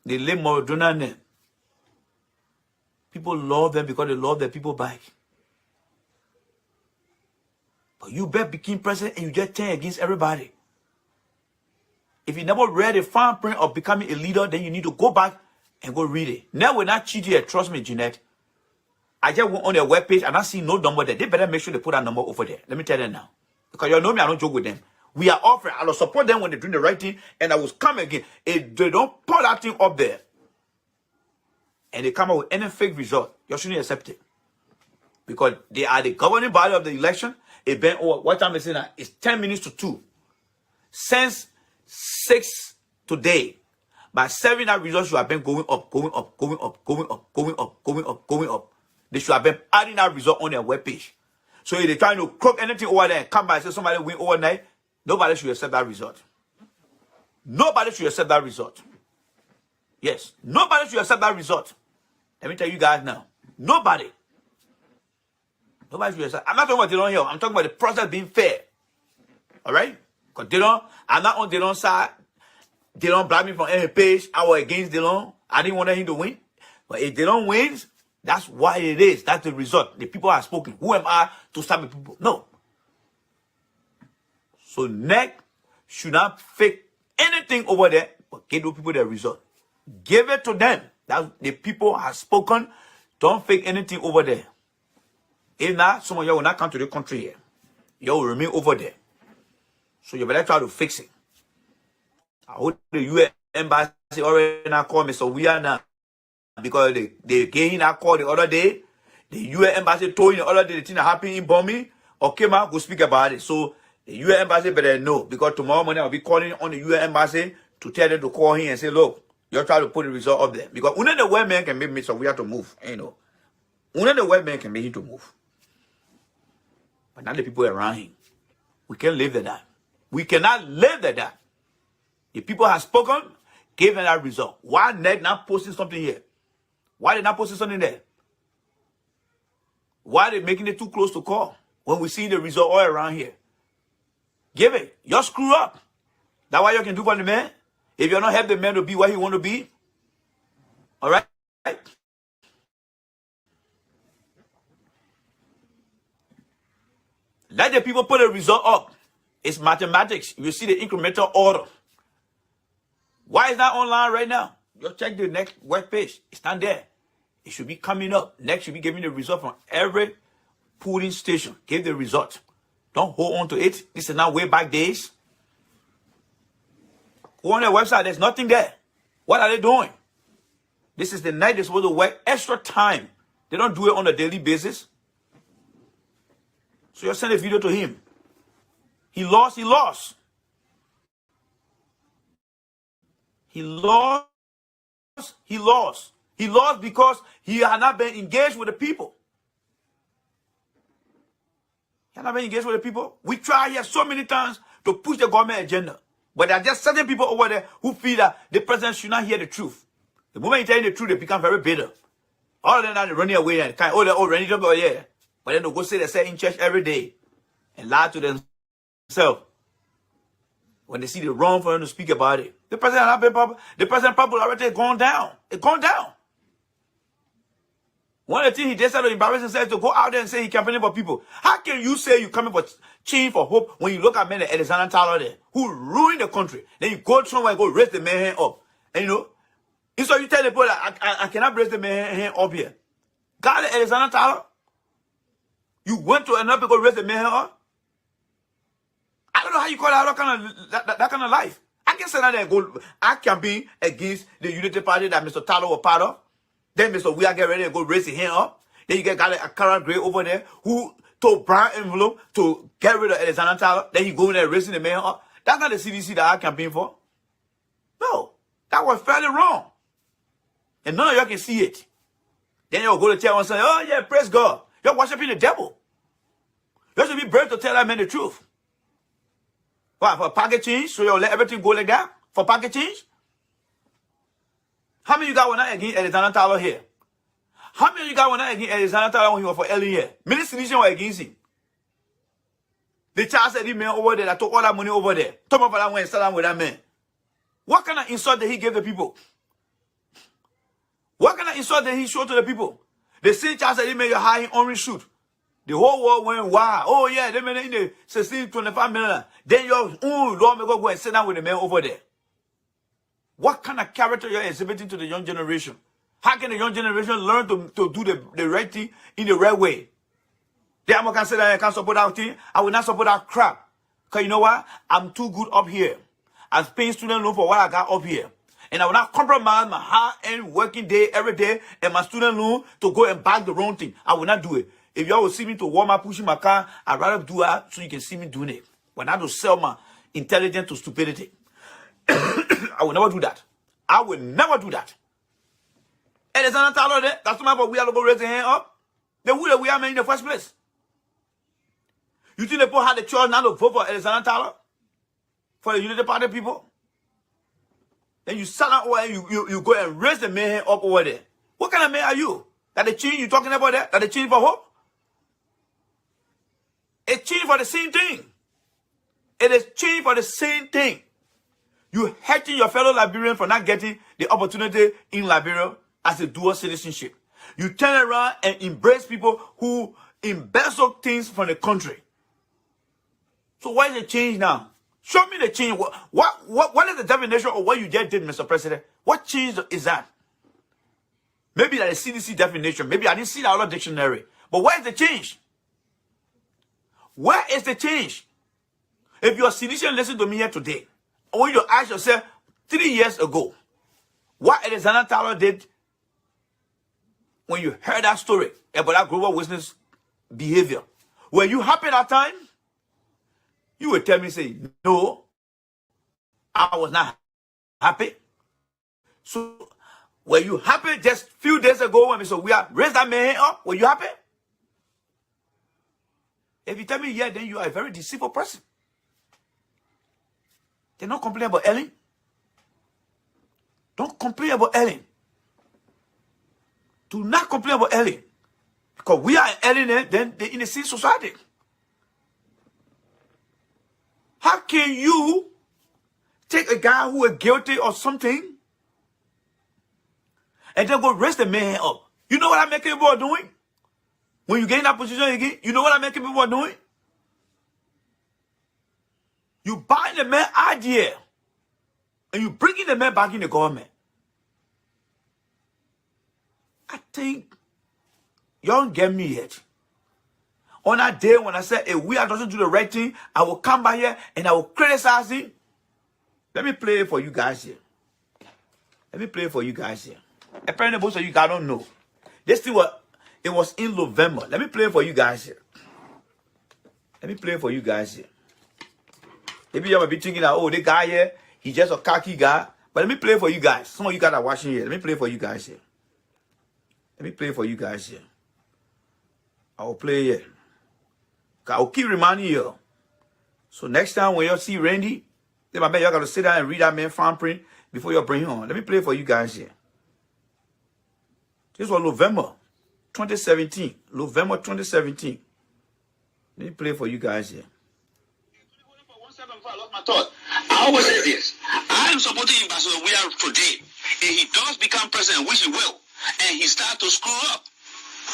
they live more than them. People love them because they love their people back. But you bet became president and you just turn against everybody. If you never read the fine print of becoming a leader, then you need to go back and go read it. Now we're not cheating here. Trust me, Jeanette. I just went on their webpage and I see no number there. They better make sure they put that number over there. Let me tell them now. Because you know me, I don't joke with them. We are offering. I will support them when they're doing the right thing. And I will come again. If they don't put that thing up there and they come out with any fake result, you shouldn't accept it. Because they are the governing body of the election. It been over. What time is it now? It's 10 minutes to 2. Since 6 today. By 7, that result should have been going up, going up, going up, going up, going up, going up, going up. They should have been adding that result on their webpage. So if they're trying to crook anything over there and come by and say somebody win overnight, nobody should accept that result. Nobody should accept that result. Yes, nobody should accept that result. Let me tell you guys now. Nobody. Nobody should accept. I'm not talking about Delon here. I'm talking about the process being fair. All right? Because Delon, I'm not on Delon's side. Delon blocked me from any page. I was against Delon. I didn't want him to win. But if Delon wins, that's why it is. That's the result. The people have spoken. Who am I to stop the people? No. So NEC should not fake anything over there, but give the people their result. Give it to them. That the people have spoken. Don't fake anything over there. If not, some of you will not come to the country here. You will remain over there. So you better try to fix it. I hope the U.S. embassy already now called Mr. Weah now, because they gave him that call the other day. The U.S. embassy told him the other day the thing that happened in Bombay, or came out, go speak about it. So the U.S. embassy better know, because tomorrow morning I'll be calling on the U.S. embassy to tell them to call him and say, look, you're trying to put the result up there. Because only the white man can make Mr. Weah to move. You know. Only the white man can make him to move. But not the people around him. We can't live like that. We cannot live like that. The people have spoken, gave them that result. Why not posting something here? Why they not posting something there? Why they making it too close to call when we see the result all around here? Give it. You screw up. That's what you can do for the man. If you don't help the man to be what he want to be, all right? Let the people put a result up. It's mathematics. You see the incremental order. Why is that online right now? Just check the next web page. It's not there. It should be coming up. Next should be giving the result from every polling station. Give the result. Don't hold on to it. This is not way back days. Go on their website. There's nothing there. What are they doing? This is the night they're supposed to work extra time. They don't do it on a daily basis. So you send a video to him. He lost. He lost. He lost. He lost. He lost because he had not been engaged with the people. He had not been engaged with the people. We try here so many times to push the government agenda. But there are just certain people over there who feel that the president should not hear the truth. The moment you tell the truth, they become very bitter. All of them are running away and kind of, running to go, yeah. But then they go say they say in church every day and lie to themselves. When they see the wrong for them to speak about it. The president probably already gone down. It's gone down. One of the things he decided to embarrass himself to go out there and say he's campaigning for people. How can you say you're coming for change for hope when you look at men like Alexander Tyler there, who ruined the country? Then you go somewhere and go raise the man hand up. And you know, so you tell the people that I cannot raise the man hand up here. God, Alexander Tyler, you went to another people raise the man hand up? I don't know how you call that kind of life. I can sit down there and go, I campaign against the Unity Party that Mr. Tyler was part of. Then Mr. Weah get ready and go raise his hand up. Then you got a Karen Gray over there who told Brian Envelope to get rid of Alexander Tyler. Then he go in there raising the man up. That's not the CDC that I campaign for. No, that was fairly wrong. And none of y'all can see it. Then you'll go to tell and say, oh yeah, praise God. You're worshiping the devil. You should be brave to tell that man the truth. What, for pocket change? So you'll let everything go like that? For pocket change? How many of you guys were not against Alexander Tyler here? How many of you guys were not against Alexander Tyler when he was for Ellen here? Many citizens were against him. The child said, the man over there that took all that money over there. Tom of that went and sat down with that man. What kind of insult did he give the people? What kind of insult did he show to the people? The same child said, they made a high orange suit. The whole world went wild. Oh yeah, they made it in the 16, 25 million. Then your Lord may go and sit down with the man over there. What kind of character you're exhibiting to the young generation? How can the young generation learn to do the right thing in the right way? Then I'm going to say that I can't support that thing. I will not support that crap. Because you know what? I'm too good up here. I'm paying student loan for what I got up here. And I will not compromise my hard-earned working day every day and my student loan to go and buy the wrong thing. I will not do it. If y'all will see me to Walmart pushing my car, I'd rather do that so you can see me doing it. But not to sell my intelligence to stupidity. I will never do that. I will never do that. And there's another Tyler there. That's why we are to go raise their hand up. Then who we are in the first place? You think the people had the choice not to vote for Alexander Tyler? For the Unity Party people? Then you sat down over and you go and raise the man hand up over there. What kind of man are you? That the change you talking about there? That the change for hope? It's change for the same thing. It is change for the same thing. You hurting your fellow Liberian for not getting the opportunity in Liberia as a dual citizenship. You turn around and embrace people who embezzle things from the country. So what is the change now? Show me the change. What is the definition of what you just did, Mr. President? What change is that? Maybe that is CDC definition. Maybe I didn't see the other dictionary. But what is the change? Where is the change? If you're a citizen, listen to me here today. I want you to ask yourself 3 years ago, what Alexander Tyler did when you heard that story about that global witness behavior. Were you happy that time? You would tell me, say, no, I was not happy. So, were you happy just a few days ago when Mr. Weah raised that man up? Were you happy? If you tell me yeah, then you are a very deceitful person. They're not complaining about Ellen. Don't complain about Ellen. Do not complain about Ellen. Because we are Ellen, then they're in a sin society. How can you take a guy who is guilty of something and then go raise the man up? You know what I'm making people doing? When you get in that position again, you know what I'm making people doing? You buy the man idea and you bringing the man back in the government. I think y'all don't get me yet. On that day when I said, if Weah doesn't do the right thing, I will come back here and I will criticize him. Let me play it for you guys here. Let me play it for you guys here. Apparently, most of you guys don't know. This thing was in November. Let me play it for you guys here. Let me play it for you guys here. Maybe you might be thinking that, oh, the guy here, he's just a cocky guy. But let me play it for you guys. Some of you guys are watching here. Let me play it for you guys here. Let me play it for you guys here. I will play it. I will keep reminding you. So next time when you see Randy, then I bet y'all got to sit down and read that man farm print before you bring him on. Let me play it for you guys here. This was November 2017. November 2017. Let me play it for you guys here. I always say this. I am supporting Ambassador Weah today. If he does become president, which he will, and he starts to screw up,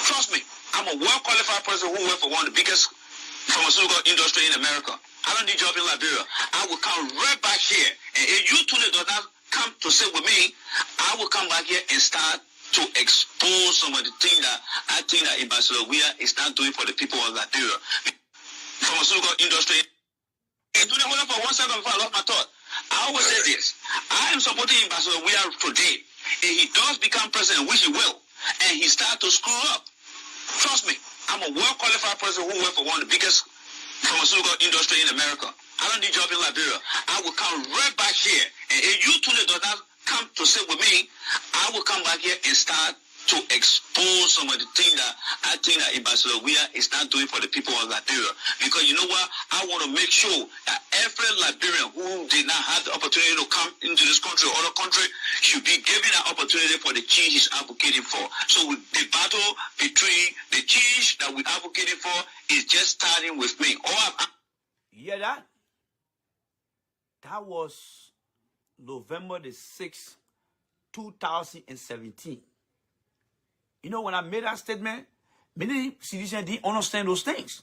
trust me, I'm a well-qualified person who worked for one of the biggest pharmaceutical industry in America. I don't need job in Liberia. I will come right back here. And if you two does not come to sit with me, I will come back here and start to expose some of the things that I think that Ambassador Weah is not doing for the people of Liberia. Pharmaceutical industry. For 1 second before I lost my thought. I always say this. I am supporting Ambassador Weah today. If he does become president, which he will, and he starts to screw up, trust me, I'm a well-qualified person who worked for one of the biggest pharmaceutical industry in America. I don't need job in Liberia. I will come right back here. And if you two does not come to sit with me, I will come back here and start to expose some of the things that I think that Ambassador Weah is not doing for the people of Liberia. Because you know what? I want to make sure that every Liberian who did not have the opportunity to come into this country or other country should be given an opportunity for the change he's advocating for. So the battle between the change that we're advocating for is just starting with me. You hear that? That was November the 6th, 2017. You know, when I made that statement, many citizens didn't understand those things.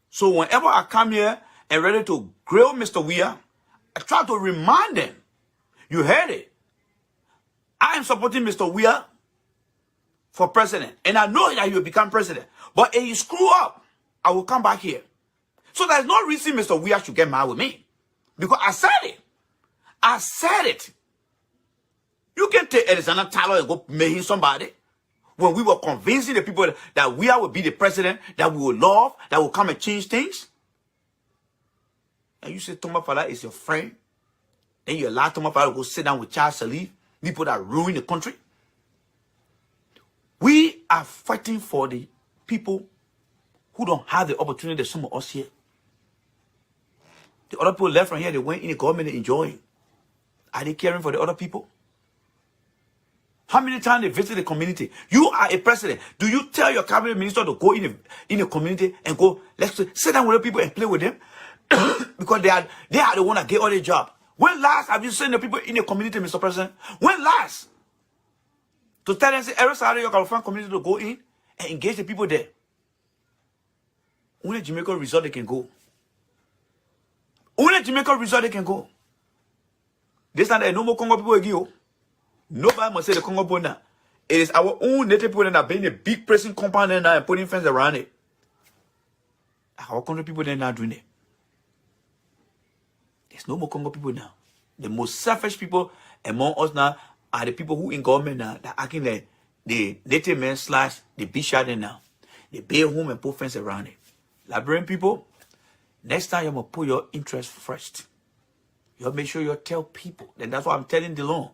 So whenever I come here and ready to grill Mr. Weah, I try to remind them. You heard it. I am supporting Mr. Weah for president. And I know that he will become president. But if he screw up, I will come back here. So there's no reason Mr. Weah should get mad with me. Because I said it. I said it. You can take Alexander Tyler and go make him somebody. When we were convincing the people that Weah would be the president, that we would love, that will come and change things. And you say Thomas Fala is your friend. Then you allow Thomas Fala to go sit down with Charles Salif, people that ruin the country. We are fighting for the people who don't have the opportunity that some of us here. The other people left from here, they went in the government and enjoying. Are they caring for the other people? How many times they visit the community? You are a president. Do you tell your cabinet minister to go in the community and go, let's sit down with the people and play with them? Because they are the one that get all the job. When last have you seen the people in the community, Mr. President? When last? To tell them, say, every Saturday you can find community to go in and engage the people there. Only Jamaica resort they can go. Only Jamaica resort they can go. This time there are no more Congo people again. Nobody must say the Congo border. It is our own native people that are building a big pressing compound now and putting fence around it. Our country people, they're not doing it. There's no more Congo people now. The most selfish people among us now are the people who in government now that acting like the native men / the bishop now. They build home and put fence around it. Liberian people, next time you must put your interest first. You make sure you tell people. Then that's what I'm telling DeLon.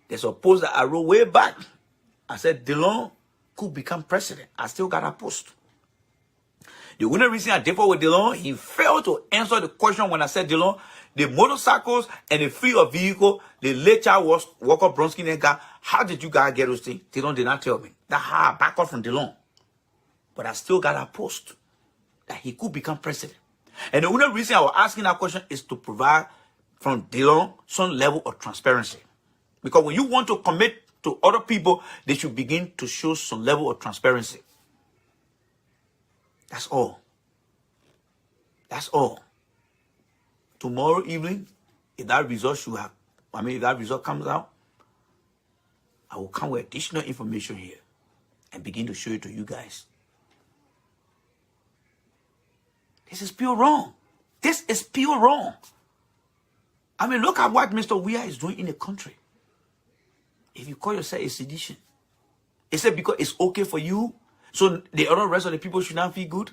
They suppose that I wrote way back. I said DeLon could become president. I still got a post. The only reason I differ with DeLon, he failed to answer the question when I said DeLon, the motorcycles and the fleet of vehicle, the later Walker Bronski and guy, how did you guys get those things? DeLon did not tell me. That's how I back up from DeLon. But I still got a post that he could become president. And the only reason I was asking that question is to provide from DeLon some level of transparency. Because when you want to commit to other people, they should begin to show some level of transparency. That's all. That's all. Tomorrow evening, if that result if that result comes out, I will come with additional information here and begin to show it to you guys. This is pure wrong. This is pure wrong. I mean, look at what Mr. Weah is doing in the country. If you call yourself a sedition, is it because it's okay for you, so the other rest of the people should not feel good?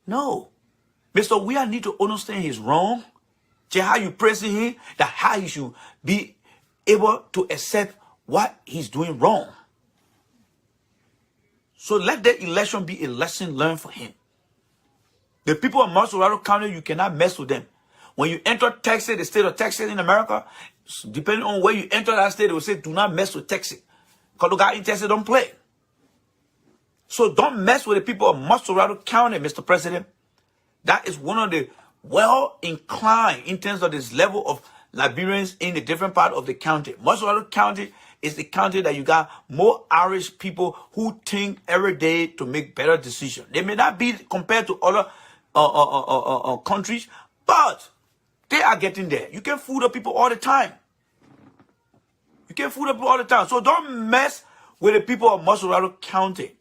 No. Mr. Weah need to understand he's wrong. Just how you praising him, that how he should be able to accept what he's doing wrong. So let the election be a lesson learned for him. The people of Masorado County, you cannot mess with them. When you enter Texas, the state of Texas in America, depending on where you enter that state, they will say, do not mess with Texas. Because the guy in Texas don't play. So don't mess with the people of Masorado County, Mr. President. That is one of the well-inclined in terms of this level of Liberians in the different part of the county. Masorado County is the county that you got more Irish people who think every day to make better decisions. They may not be compared to other countries, but they are getting there. You can fool the people all the time. You can fool the people all the time. So don't mess with the people of Masorado County.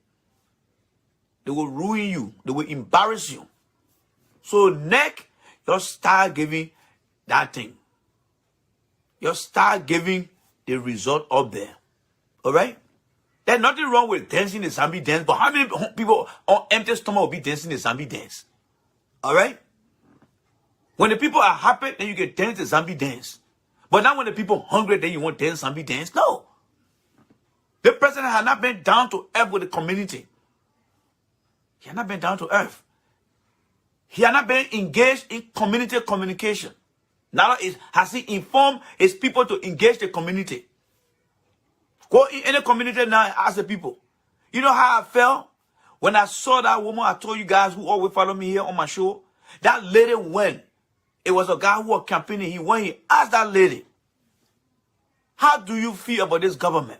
They will ruin you. They will embarrass you. So next, just start giving that thing. Just start giving the result up there. All right? There's nothing wrong with dancing the zombie dance, but how many people on empty stomach will be dancing the zombie dance? All right? When the people are happy, then you can dance the zombie dance. But now when the people are hungry, then you want to dance zombie dance? No. The president has not been down to earth with the community. He has not been down to earth. He has not been engaged in community communication. Now has he informed his people to engage the community. Go in any community now and ask the people. You know how I felt when I saw that woman I told you guys who always follow me here on my show? That lady went. It was a guy who was campaigning. He went, he asked that lady, how do you feel about this government?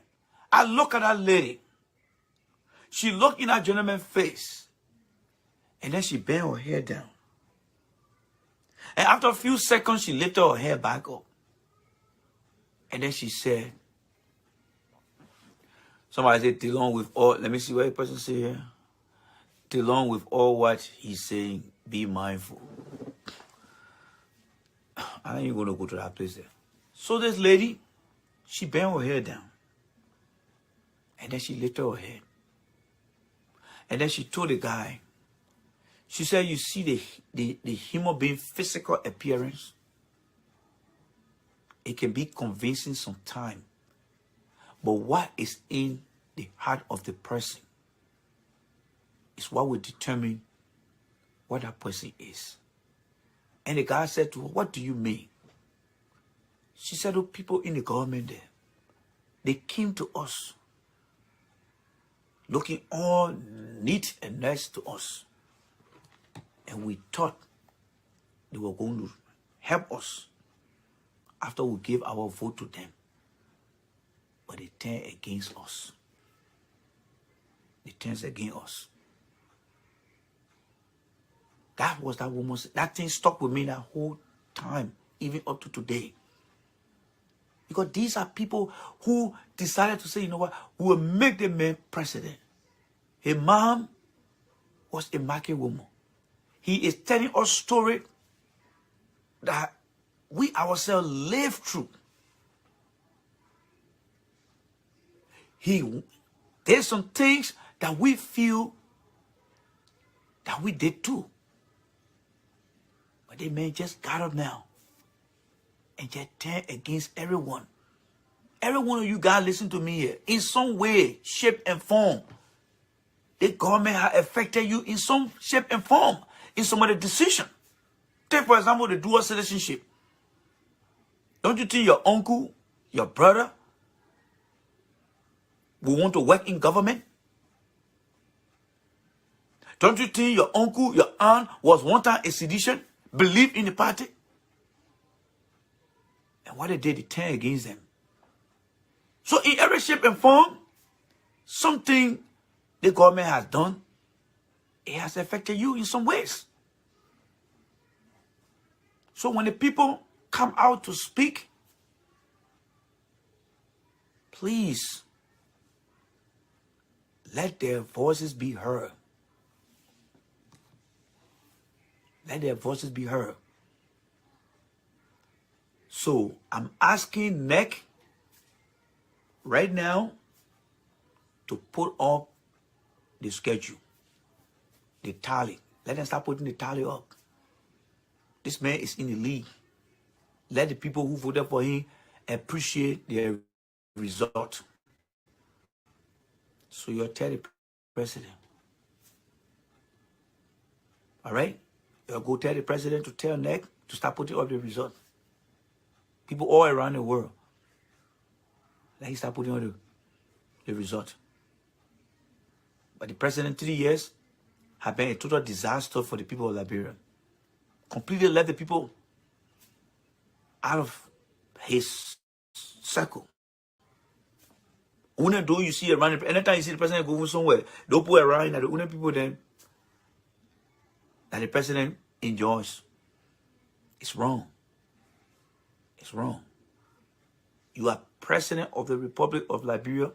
I look at that lady. She looked in that gentleman's face. And then she bent her head down. And after a few seconds, she lifted her head back up. And then she said, somebody said, DeLon with all, let me see what the person say here. DeLon with all what he's saying, be mindful. I ain't going to go to that place there. So this lady, she bent her head down. And then she lifted her head. And then she told the guy, she said, you see the human being physical appearance? It can be convincing sometimes. But what is in the heart of the person is what will determine what that person is. And the guy said to her, what do you mean? She said, oh, people in the government there, they came to us looking all neat and nice to us. And we thought they were going to help us after we gave our vote to them. But they turned against us. They turned against us. That was that woman. That thing stuck with me that whole time, even up to today. Because these are people who decided to say, you know what, we will make the man president. Hey, mom, was a market woman. He is telling us story that we ourselves live through. There's some things that we feel that we did too. But the man just got up now and just turned against everyone. Every one of you guys listen to me here. In some way, shape, and form, the government has affected you in some shape and form, in some of the decision. Take, for example, the dual citizenship. Don't you think your uncle, your brother, will want to work in government? Don't you think your uncle, your aunt was one time a sedition, believed in the party? And what they did, they turned against them. So in every shape and form, something the government has done, it has affected you in some ways. So when the people come out to speak, please let their voices be heard. Let their voices be heard. So I'm asking NEC right now to put up the schedule, the tally. Let them start putting the tally up. This man is in the league. Let the people who voted for him appreciate their result. So you're telling the president. All right? You'll go tell the president to tell NEC to start putting up the result. People all around the world. Let him start putting up the result. But the president, 3 years, have been a total disaster for the people of Liberia. Completely left the people out of his circle. When do you see around, anytime you see the president going somewhere, don't put around that the only people then that the president enjoys. It's wrong. It's wrong. You are president of the Republic of Liberia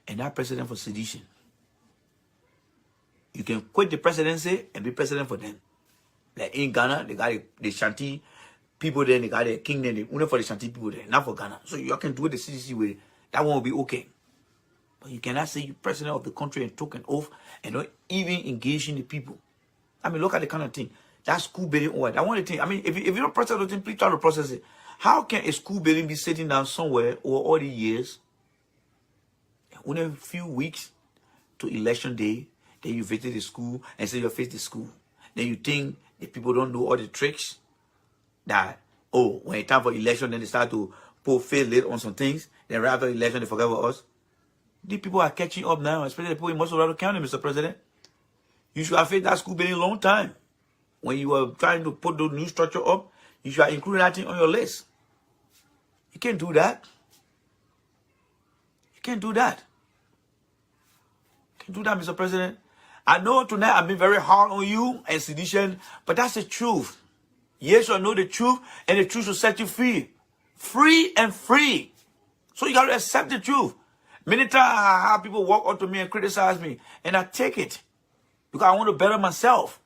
and not president for sedition. You can quit the presidency and be president for them. Like in Ghana, they got the Shanti people there, they got the kingdom, they only for the Shanti people there, not for Ghana. So you can do it the CDC way. That one will be okay. But you cannot say you're president of the country and took an oath and not even engaging the people. I mean, look at the kind of thing. That school building, or that one thing. I mean, if you don't process the thing, please try to process it. How can a school building be sitting down somewhere over all the years, only a few weeks to election day, then you visit the school and say you face the school. Then you think the people don't know all the tricks that, oh, when it's time for election, then they start to put fail late on some things. Then right after election, they forget about us. The people are catching up now, especially the people in Mosorado County, Mr. President. You should have faced that school building a long time. When you were trying to put the new structure up, you should have included that thing on your list. You can't do that. You can't do that. You can't do that, Mr. President. I know tonight I've been very hard on you and sedition, but that's the truth. Yes, you know the truth, and the truth will set you free. Free and free. So you got to accept the truth. Many times I have people walk up to me and criticize me, and I take it because I want to better myself.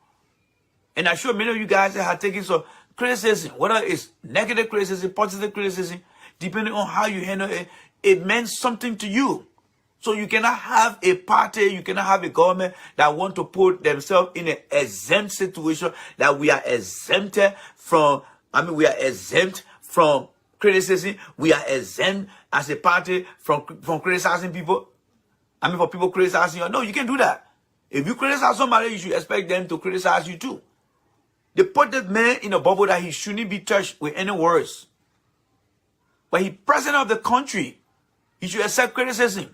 And I'm sure many of you guys have taken some criticism, whether it's negative criticism, positive criticism, depending on how you handle it, it meant something to you. So you cannot have a party, you cannot have a government that want to put themselves in an exempt situation, that we are exempted from, we are exempt from criticism. We are exempt as a party from criticizing people. For people criticizing you. No, you can't do that. If you criticize somebody, you should expect them to criticize you too. They put that man in a bubble that he shouldn't be touched with any words. But he's president of the country. He should accept criticism.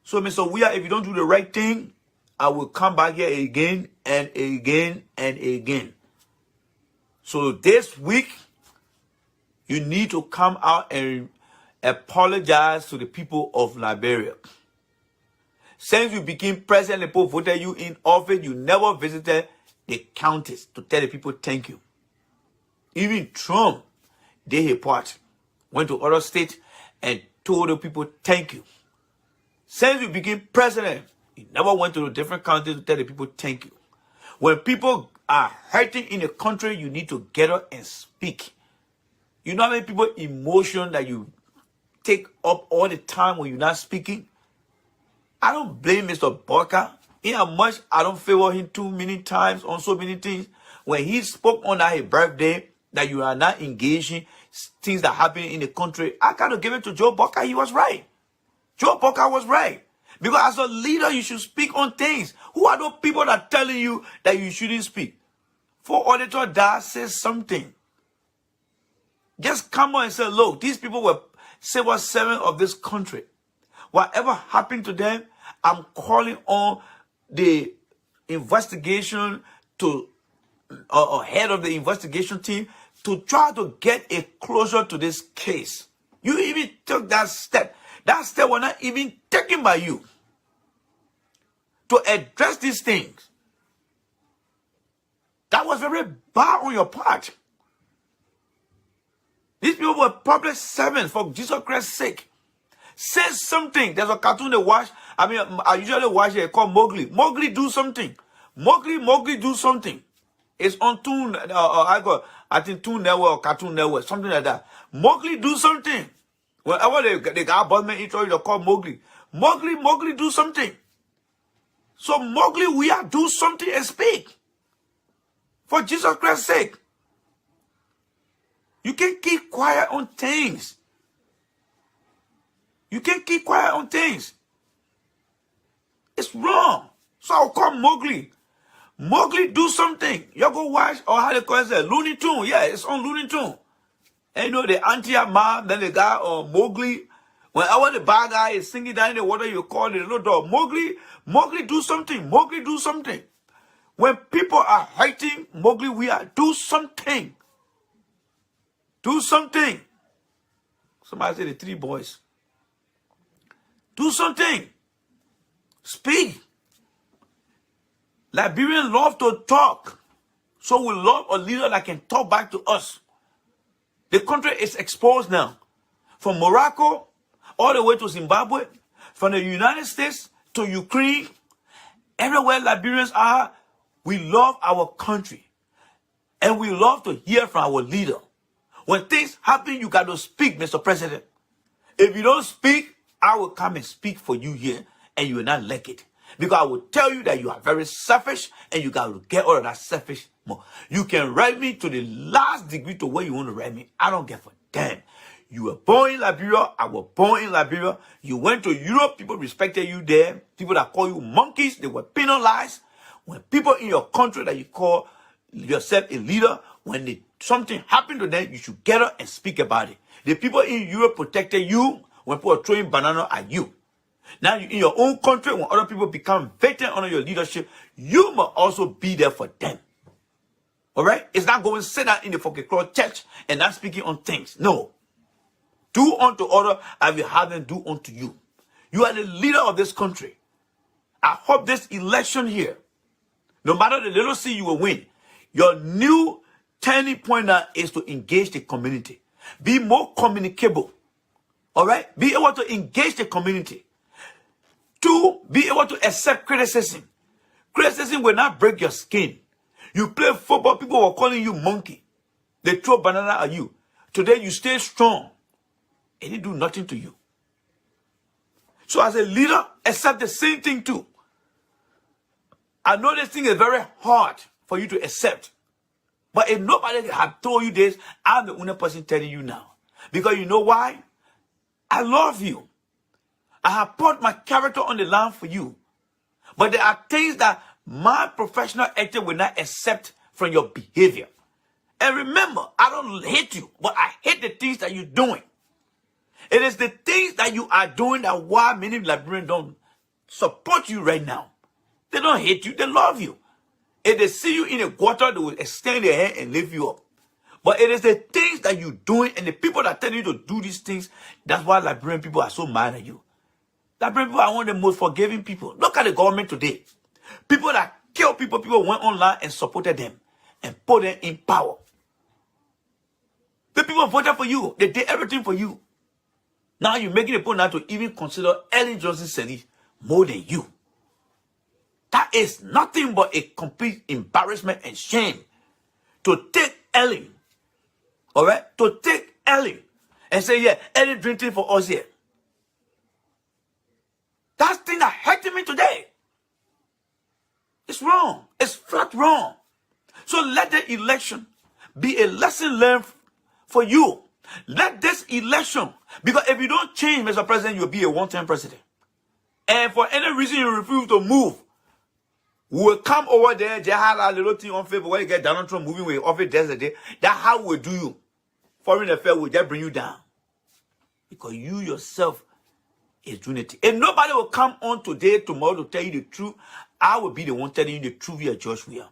So, Mr. Weah, if you don't do the right thing, I will come back here again and again and again. So this week, you need to come out and apologize to the people of Liberia. Since you became president and people voted you in office, you never visited the counties to tell the people thank you. Even Trump did his part. Went to other states and told the people thank you. Since you became president, You never went to a different country to tell the people thank you. When people are hurting in a country, you need to get up and speak. You know how many people emotion that you take up all the time when you're not speaking? I don't blame Mr. Barker. In how much I don't favor him too many times on so many things. When he spoke on his birthday that you are not engaging things that happen in the country, I gotta give it to Joe Barker. He was right. Joe Barker was right. Because as a leader, you should speak on things. Who are those people that are telling you that you shouldn't speak? For Auditor that says something. Just come on and say, look, these people were civil servants of this country. Whatever happened to them, I'm calling on the investigation to head of the investigation team to try to get a closure to this case. You even took that step. That step was not even taken by you to address these things. That was very bad on your part. These people were public servants for Jesus Christ's sake. Say something. There's a cartoon they watch. I usually watch it called Mowgli. Mowgli do something. Mowgli do something. It's on Toon. I think Toon Network or Cartoon Network, something like that. Mowgli do something. Whenever they got Batman intro, they call Mowgli. Mowgli do something. So Mowgli, Weah, do something and speak. For Jesus Christ's sake. You can't keep quiet on things. You can't keep quiet on things. It's wrong. So I'll call Mowgli. Mowgli, do something. You go watch, or how they call it, Looney Tune. Yeah, it's on Looney Tune. And you know, the auntie and mom, then the guy, Mowgli. Whenever the bad guy is singing down in the water, you call the little dog, Mowgli, do something. Mowgli, do something. When people are hurting, Mowgli, Weah, do something. Do something. Somebody say the three boys. Do something. Speak. Liberians love to talk. So we love a leader that can talk back to us. The country is exposed now. From Morocco all the way to Zimbabwe. From the United States to Ukraine. Everywhere Liberians are, we love our country. And we love to hear from our leader. When things happen, you got to speak, Mr. President. If you don't speak, I will come and speak for you here, and you will not like it. Because I will tell you that you are very selfish, and you got to get all of that selfish more. You can write me to the last degree to where you want to write me. I don't give a damn. You were born in Liberia. I was born in Liberia. You went to Europe. People respected you there. People that call you monkeys, they were penalized. When people in your country that you call yourself a leader, when something happened to them, you should get up and speak about it. The people in Europe protected you when people are throwing banana at you. Now in your own country, when other people become victims under your leadership, you must also be there for them. All right? It's not going to sit down in the fucking cloth church and not speaking on things. No. Do unto others as you have them do unto you. You are the leader of this country. I hope this election here, no matter the little seat you will win, your new turning point now is to engage the community. Be more communicable. All right? Be able to engage the community. 2, be able to accept criticism. Criticism will not break your skin. You play football, people were calling you monkey. They throw banana at you. Today you stay strong. And it do nothing to you. So as a leader, accept the same thing too. I know this thing is very hard for you to accept. But if nobody had told you this, I'm the only person telling you now. Because you know why? I love you. I have put my character on the line for you. But there are things that my professional ethic will not accept from your behavior. And remember, I don't hate you, but I hate the things that you're doing. It is the things that you are doing that why many Liberians don't support you right now. They don't hate you, they love you. If they see you in a gutter, they will extend their hand and lift you up. But it is the things that you're doing and the people that tell you to do these things, that's why Liberian people are so mad at you. Liberian people are one of the most forgiving people. Look at the government today. People that kill people, people went online and supported them and put them in power. The people voted for you. They did everything for you. Now you're making a point now to even consider Ellen Johnson Sirleaf more than you. That is nothing but a complete embarrassment and shame to take Ellen, all right, to take Ellen and say, yeah, Ellen drinking for us here. That's the thing that hurting me today. It's wrong. It's flat wrong. So let the election be a lesson learned for you. Let this election, because if you don't change, Mr. President, you'll be a one-term president. And for any reason you refuse to move, we will come over there, they have a little thing on Facebook where you get Donald Trump moving with office yesterday. That's how we do you. Foreign affairs will just bring you down. Because you yourself is doing it. And nobody will come on today, tomorrow to tell you the truth. I will be the one telling you the truth here, George Weah.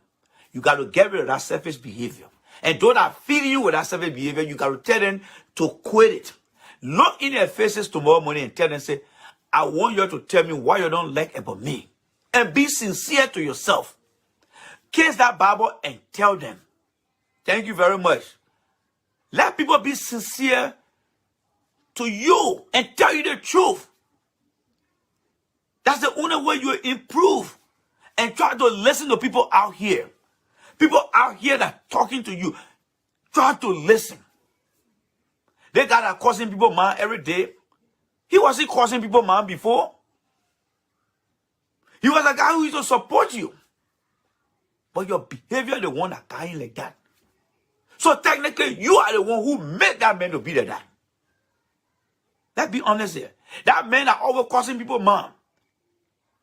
You got to get rid of that selfish behavior. And those that feeding you with that selfish behavior, you got to tell them to quit it. Look in their faces tomorrow morning and tell them, say, I want you to tell me why you don't like about me. And be sincere to yourself. Kiss that Bible and tell them. Thank you very much. Let people be sincere to you and tell you the truth. That's the only way you improve. And try to listen to people out here. People out here that are talking to you. Try to listen. They got causing people mind every day. He wasn't causing people mind before. He was a guy who used to support you. But your behavior is the one that got him like that. So technically, you are the one who made that man to be like that. Let's be honest here. That man that always causing people mind.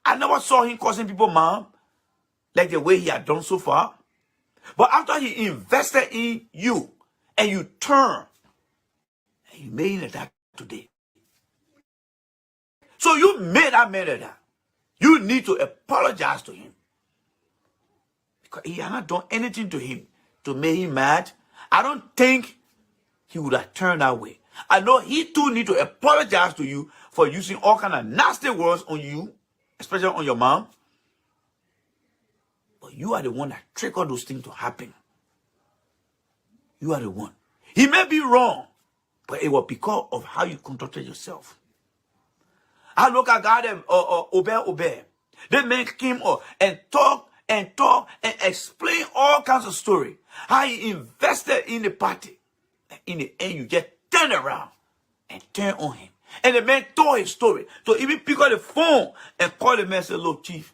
I never saw him causing people mind like the way he had done so far. But after he invested in you and you turn, and you made it that today. So you made that man like that. You need to apologize to him. Because he had not done anything to him to make him mad. I don't think he would have turned that way. I know he too need to apologize to you for using all kind of nasty words on you, especially on your mom. But you are the one that triggered those things to happen. You are the one. He may be wrong, but it was because of how you conducted yourself. I look at God and obey. The man came up and talk and explain all kinds of story. How he invested in the party. And in the end, you just turn around and turn on him. And the man told his story. So even pick up the phone and call the man and say, look, Chief,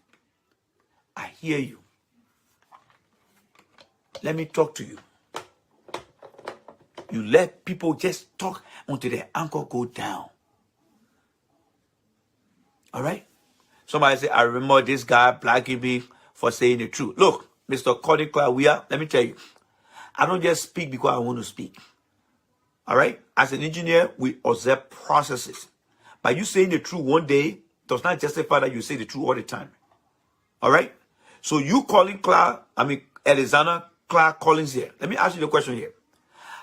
I hear you. Let me talk to you. You let people just talk until their ankle go down. All right? Somebody say, I remember this guy blacking me for saying the truth. Look, Mr. Weah, let me tell you. I don't just speak because I want to speak. All right? As an engineer, we observe processes. By you saying the truth one day does not justify that you say the truth all the time. All right? So you calling Alexander Clark Collins here. Let me ask you the question here.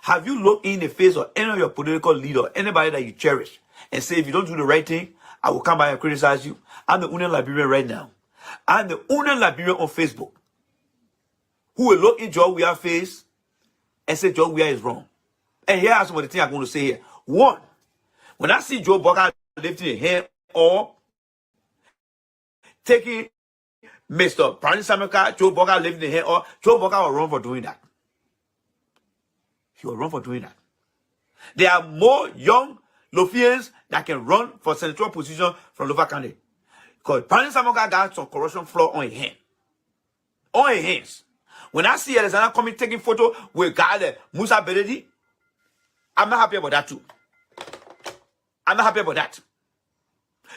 Have you looked in the face of any of your political leader, anybody that you cherish, and say, if you don't do the right thing, I will come by and criticize you? I'm the only Liberian right now. I'm the only Liberian on Facebook who will look in George Weah's face and say George Weah is wrong. And here are some of the things I'm going to say here. One, when I see Joe Boga lifting his hand or taking Mr. Prime Samaka, Joe Boga lifting his hand or Joe Boga will run for doing that. He will run for doing that. There are more young Lofians that can run for senatorial position from Lofa County. Because Prime Samaka got some corruption flaw on his hand. On his hands. When I see Alexander coming taking photo with God Musa Beredi, I'm not happy about that too. I'm not happy about that.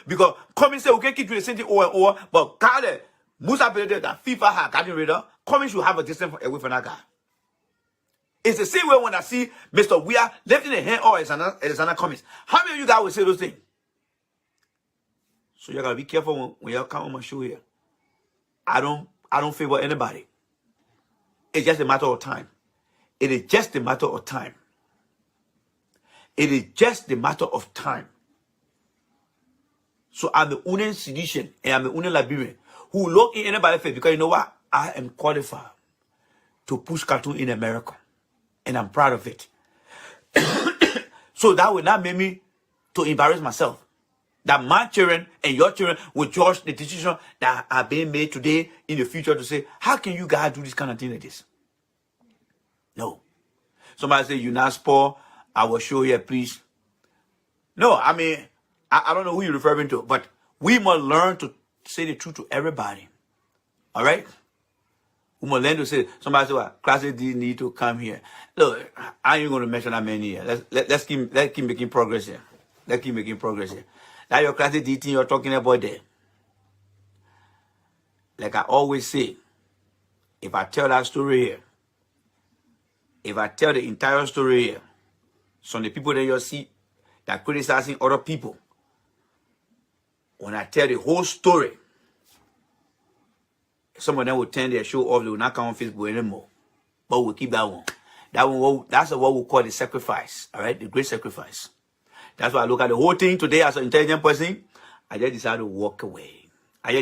Because coming say we can keep doing the same thing over and over, but God Musa Beredi that FIFA had gotten rid of, coming should have a distance away from that guy. It's the same way when I see Mr. Weah lifting the hand or Alexander Cummings. How many of you guys will say those things? So you gotta be careful when you come on my show here. I don't favor anybody. It's just a matter of time. It is just a matter of time. It is just a matter of time. So I'm the only sedition and I'm the only Liberian who look in anybody's face because you know what? I am qualified to push cartoon in America. And I'm proud of it. So that will not make me to embarrass myself. That my children and your children will judge the decision that are being made today in the future to say, how can you guys do this kind of thing like this? No. Somebody say, you're not poor. I will show you, please. No, I mean, I don't know who you're referring to, but we must learn to say the truth to everybody. All right? We must learn to say, somebody say, well, Classic D need to come here. Look, I ain't going to mention that many here. Let's keep making progress here. Let's keep making progress here. That your Classic D thing you're talking about there. Like I always say, if I tell that story here, if I tell the entire story here, some of the people that you see that criticizing other people, when I tell the whole story, some of them will turn their show off. They will not come on Facebook anymore. But we'll keep that one. That's what we call the sacrifice. All right? The great sacrifice. That's why I look at the whole thing today as an intelligent person. I just decided to walk away. I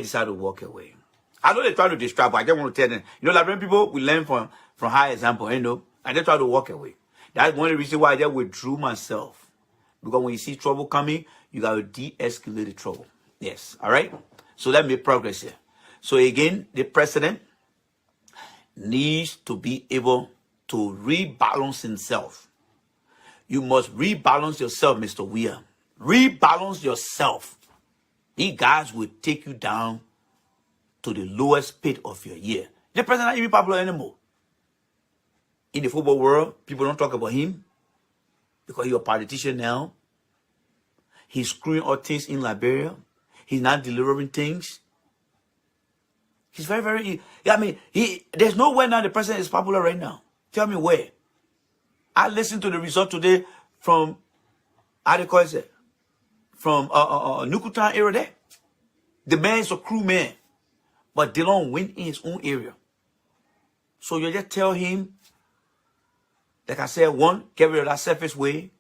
know they try to distract, but I just want to tell them. You know, Liberian people, we learn from high example. You know, I just try to walk away. That's one of the reasons why I just withdrew myself. Because when you see trouble coming, you got to de-escalate the trouble. Yes. All right? So let me progress here. So again, the president needs to be able to rebalance himself. You must rebalance yourself, Mr. Weah. Rebalance yourself. These guys will take you down to the lowest pit of your year. The president not even popular anymore. In the football world, people don't talk about him because he's a politician now. He's screwing all things in Liberia. He's not delivering things. He's very, very... I mean, there's nowhere now the president is popular right now. Tell me where. I listened to the result today from... How do you call it? From Nukutan area there. The man is a crew man. But they don't win in his own area. So you just tell him, like I said, one, get rid of that selfish way.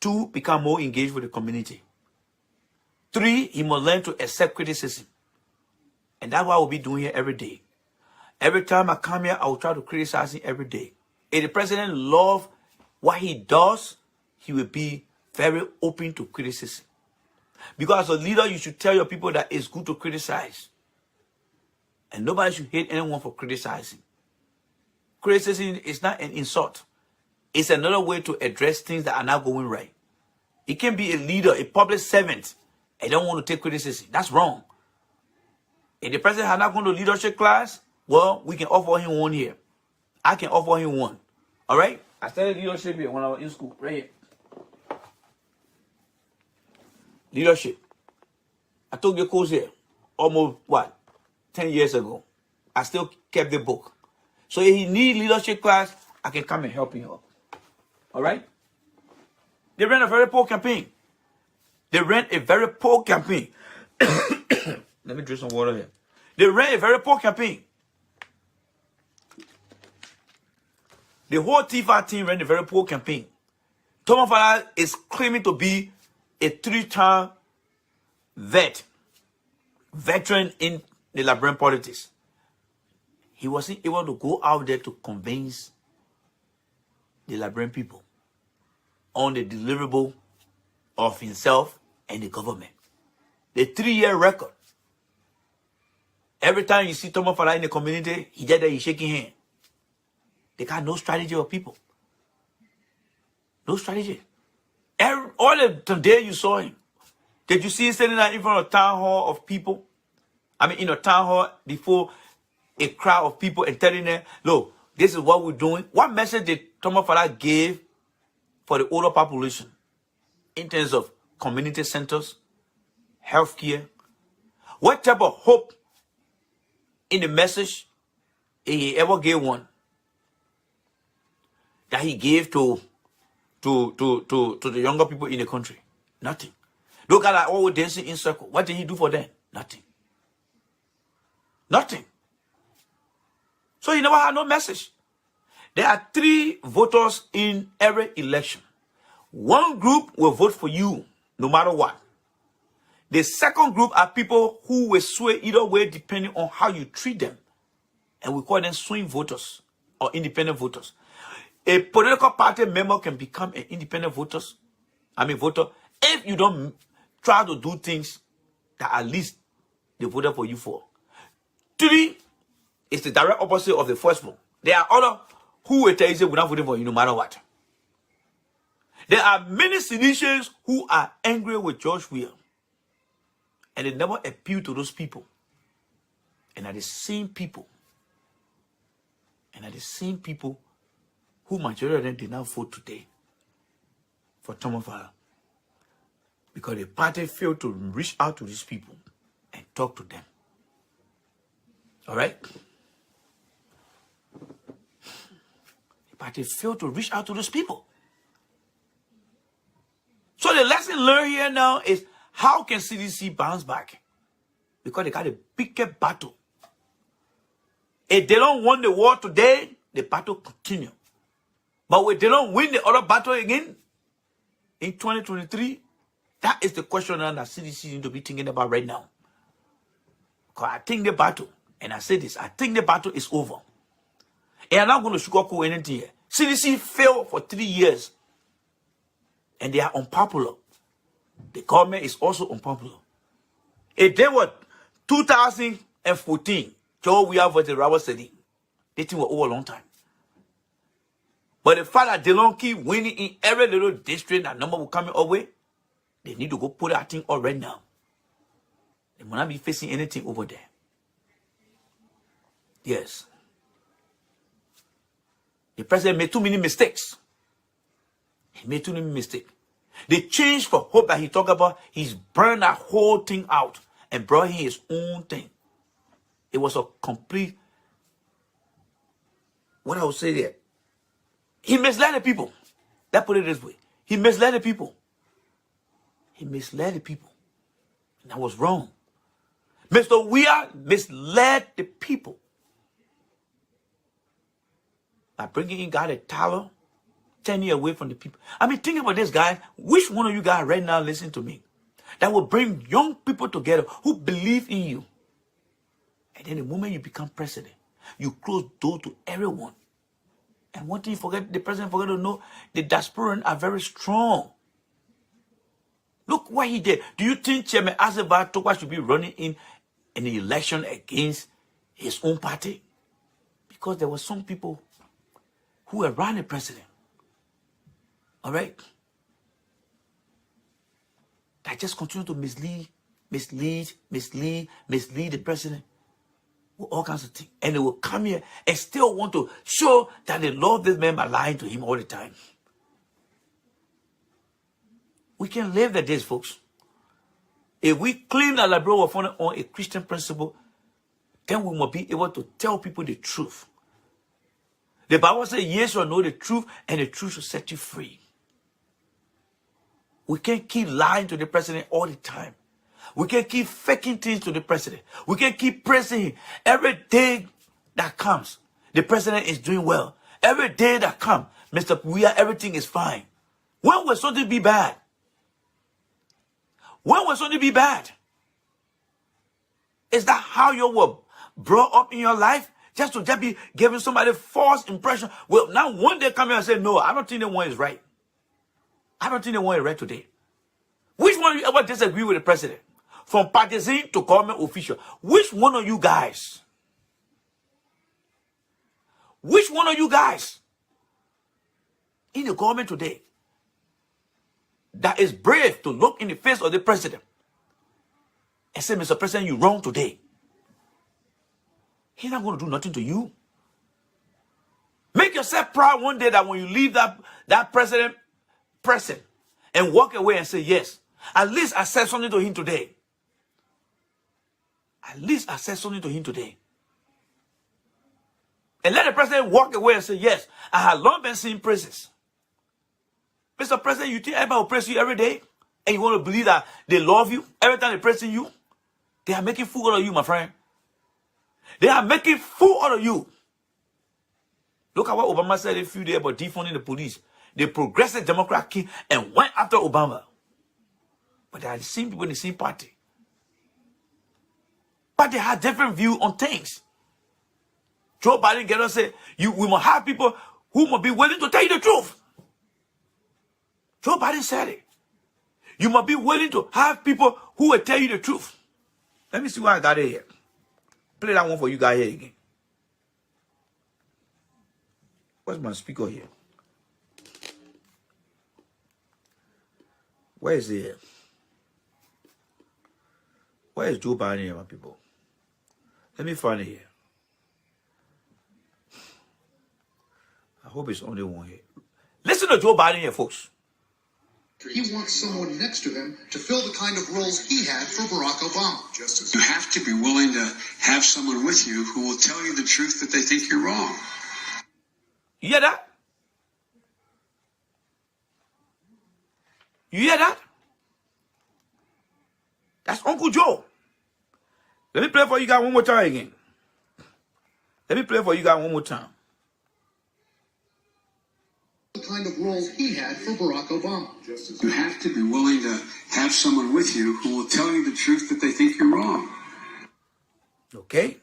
Two, become more engaged with the community. Three, he must learn to accept criticism. And that's what I will be doing here every day. Every time I come here, I will try to criticize him every day. If the president loves what he does, he will be very open to criticism. Because as a leader, you should tell your people that it's good to criticize. And nobody should hate anyone for criticizing. Criticism is not an insult. It's another way to address things that are not going right. He can be a leader, a public servant, and don't want to take criticism. That's wrong. If the president has not gone to leadership class, well, we can offer him one here. I can offer him one. All right? I studied leadership here when I was in school, right here. Leadership. I took the course here almost, 10 years ago. I still kept the book. So if he needs leadership class, I can come and help him out. All right? They ran a very poor campaign. Let me drink some water here. They ran a very poor campaign. The whole T5 team ran a very poor campaign. Thomas Fala is claiming to be a 3-time veteran in the Liberian politics. He wasn't able to go out there to convince the Liberian people on the deliverable of himself and the government. The 3-year record. Every time you see Thomas Fala in the community, he just there, he's shaking hands. They got no strategy of people. No strategy. All the day you saw him. Did you see him standing there in front of a town hall of people? I mean, in a town hall before a crowd of people and telling them, look, this is what we're doing. What message did Thomas Fala give for the older population in terms of community centers, healthcare? What type of hope in the message he ever gave one that he gave to the younger people in the country? Nothing. Look at that all dancing in circle. What did he do for them? Nothing. Nothing. So he never had no message. There are 3 voters in every election. One group will vote for you no matter what. The second group are people who will sway either way depending on how you treat them. And we call them swing voters or independent voters. A political party member can become an independent voter if you don't try to do things that at least they voted for you for. 3 is the direct opposite of the first one. There are other who will tell you we're not voting for you no matter what. There are many Tunisians who are angry with George Weah, and they never appeal to those people. And are the same people. And are the same people who majority of them did not vote today for Thomas Fowler. Because the party failed to reach out to these people and talk to them. All right? The party failed to reach out to those people. So the lesson learned here now is how can CDC bounce back? Because they got a bigger battle. If they don't win the war today, the battle continue. But if they don't win the other battle again in 2023, that is the question that CDC need to be thinking about right now. Because I think the battle, and I say this, I think the battle is over. And I'm not going to sugarcoat anything here. CDC failed for 3 years. And they are unpopular. The government is also unpopular. If they were 2014, Joe Weah versus Robert Sedi, they think were over a long time. But the fact that they don't keep winning in every little district that number will come our way, they need to go put that thing all right now. They will not be facing anything over there. Yes. The president made too many mistakes. He made too many mistakes. The change for hope that he talked about, he's burned that whole thing out and brought in his own thing. It was a complete, what I would say there, he misled the people. Let's put it this way. He misled the people. He misled the people. And that was wrong. Mr. Weah misled the people by bringing in God a Tyler 10 years away from the people. I mean, think about this, guys. Which one of you guys right now listen to me that will bring young people together who believe in you? And then the moment you become president, you close door to everyone. And one thing the president forgot to know, the diasporans are very strong. Look what he did. Do you think Chairman Azerbaijan Tokwa should be running in an election against his own party? Because there were some people who were running the president. All right? That just continue to mislead the president with all kinds of things. And they will come here and still want to show that they love this man by lying to him all the time. We can live like this, folks. If we claim that Liberia was founded on a Christian principle, then we must be able to tell people the truth. The Bible says, yes or no, the truth, and the truth will set you free. We can't keep lying to the president all the time. We can't keep faking things to the president. We can't keep praising him. Every day that comes, the president is doing well. Every day that comes, Mr. Weah, everything is fine. When will something be bad? When will something be bad? Is that how you were brought up in your life? Just to be giving somebody false impression? Well, now one day come here and say, no, I don't think the one is right. I don't think the one is right today. Which one of you ever disagree with the president? From partisan to government official. Which one of you guys? Which one of you guys in the government today that is brave to look in the face of the president and say, Mr. President, you're wrong today? He's not going to do nothing to you. Make yourself proud one day that when you leave that president present and walk away and say, yes, at least I said something to him today. At least I said something to him today. And let the president walk away and say, yes, I have long been seeing praises. Mr. President, you think everybody will praise you every day? And you want to believe that they love you? Every time they're praising you? They are making fool out of you, my friend. They are making fool out of you. Look at what Obama said a few days about defunding the police. The progressive Democrat came and went after Obama. But they are the same people in the same party. But they have different view on things. Joe Biden get us say, we must have people who must be willing to tell you the truth. Joe Biden said it. You must be willing to have people who will tell you the truth. Let me see what I got here. Play that one for you guys here again. Where's my speaker here? Where is it? Where is Joe Biden here, my people? Let me find it here. I hope it's only one here. Listen to Joe Biden here, folks. He wants someone next to him to fill the kind of roles he had for Barack Obama. You have to be willing to have someone with you who will tell you the truth that they think you're wrong. You hear that? You hear that? That's Uncle Joe. Let me play for you guys one more time again. Let me play for you guys one more time. The kind of roles he had for Barack Obama. You have to be willing to have someone with you who will tell you the truth that they think you're wrong. Okay?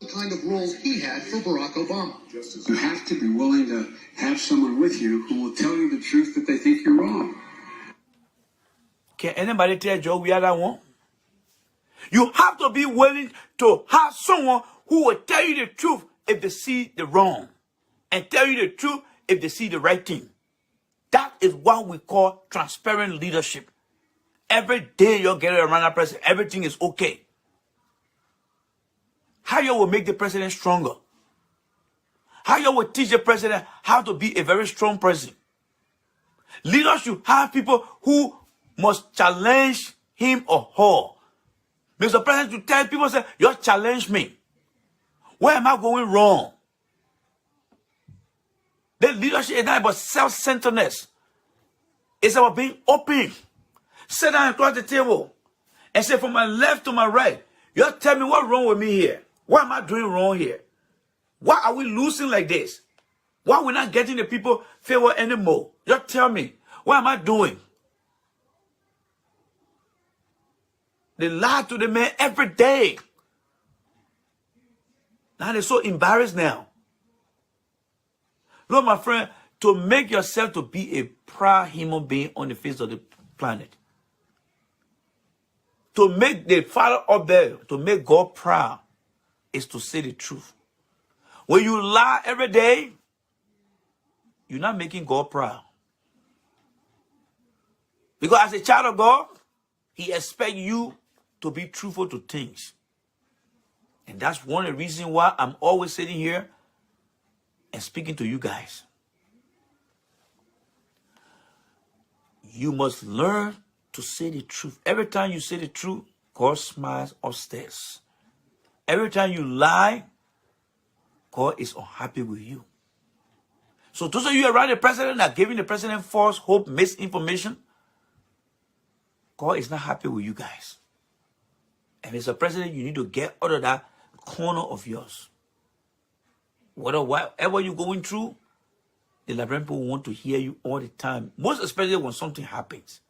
The kind of roles he had for Barack Obama. You have to be willing to have someone with you who will tell you the truth that they think you're wrong. Can anybody tell Joe Weah that one? You have to be willing to have someone who will tell you the truth if they see the wrong, and tell you the truth if they see the right thing. That is what we call transparent leadership. Every day you're getting around that president, everything is okay. How you will make the president stronger? How you will teach the president how to be a very strong president? Leaders should have people who must challenge him or her. Mr. President, to tell people, say, you challenge me. Where am I going wrong? The leadership is not about self-centeredness. It's about being open. Sit down across the table and say, from my left to my right, you tell me what's wrong with me here. What am I doing wrong here? Why are we losing like this? Why are we not getting the people favor anymore? Just tell me, what am I doing? They lie to the man every day. Now they're so embarrassed now. Look, my friend, to make yourself to be a proud human being on the face of the planet. To make the Father up there, to make God proud, is to say the truth. When you lie every day, you're not making God proud. Because as a child of God, He expects you to be truthful to things. And that's one of the reasons why I'm always sitting here and speaking to you guys. You must learn to say the truth. Every time you say the truth, God smiles upstairs. Every time you lie, God is unhappy with you. So those of you around the president that are giving the president false hope, misinformation, God is not happy with you guys. And Mr. President, you need to get out of that corner of yours. Whatever you're going through, the Liberian people want to hear you all the time. Most especially when something happens.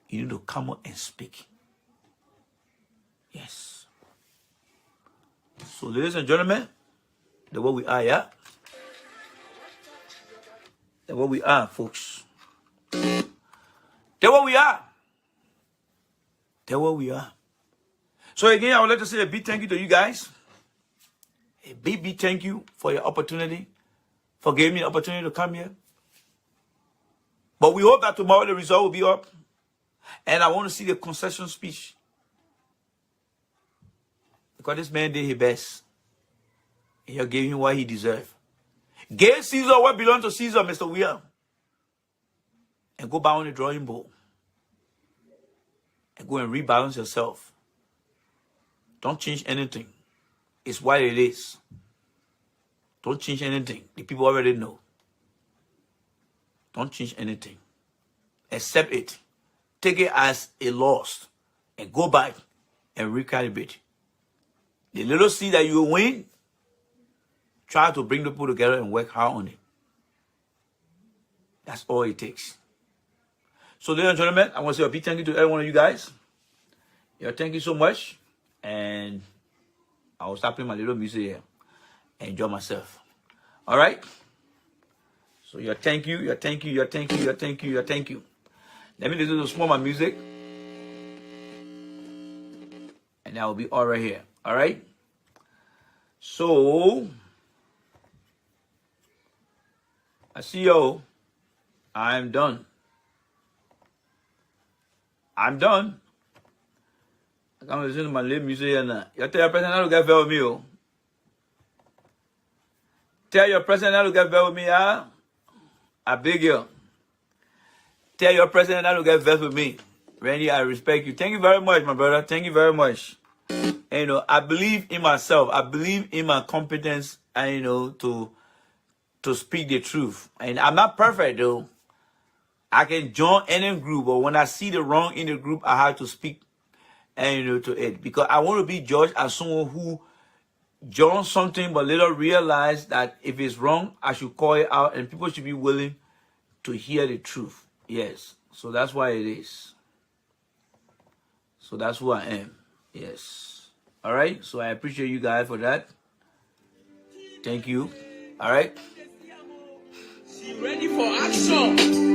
You need to come out and speak. Yes. So, ladies and gentlemen, that's where we are, yeah? That's where we are, folks. That's where we are. That's where we are. So again, I would like to say a big thank you to you guys. A big thank you for your opportunity, for giving me the opportunity to come here. But we hope that tomorrow the result will be up. And I want to see the concession speech. Because this man did his best. And you gave him what he deserved. Give Caesar what belongs to Caesar, Mr. Weah. And go back on the drawing board. And go and rebalance yourself. Don't change anything. It's what it is. Don't change anything. The people already know. Don't change anything. Accept it. Take it as a loss. And go back and recalibrate. The little seed that you win, try to bring the people together and work hard on it. That's all it takes. So, ladies and gentlemen, I want to say a big thank you to every one of you guys. Thank you so much. And I will start playing my little music here and enjoy myself. All right? So, thank you. Let me listen to some more music. And that will be all right here. All right? So, I see you. I'm done. I'm done. I can't listen to my live music here now. You tell your president not to get fed with me, oh. Tell your president not to get fed with me, ah. I beg you. Tell your president not to get vexed with me. Randy, I respect you. Thank you very much, my brother. Thank you very much. And, you know, I believe in myself. I believe in my competence, and, you know, to speak the truth. And I'm not perfect, though. I can join any group, but when I see the wrong in the group, I have to speak, and, you know, to it. Because I want to be judged as someone who joined something, but later realized that if it's wrong, I should call it out, and people should be willing to hear the truth. Yes. So that's why it is. So that's who I am. Yes. All right. So I appreciate you guys for that. Thank you. All right. She ready for action.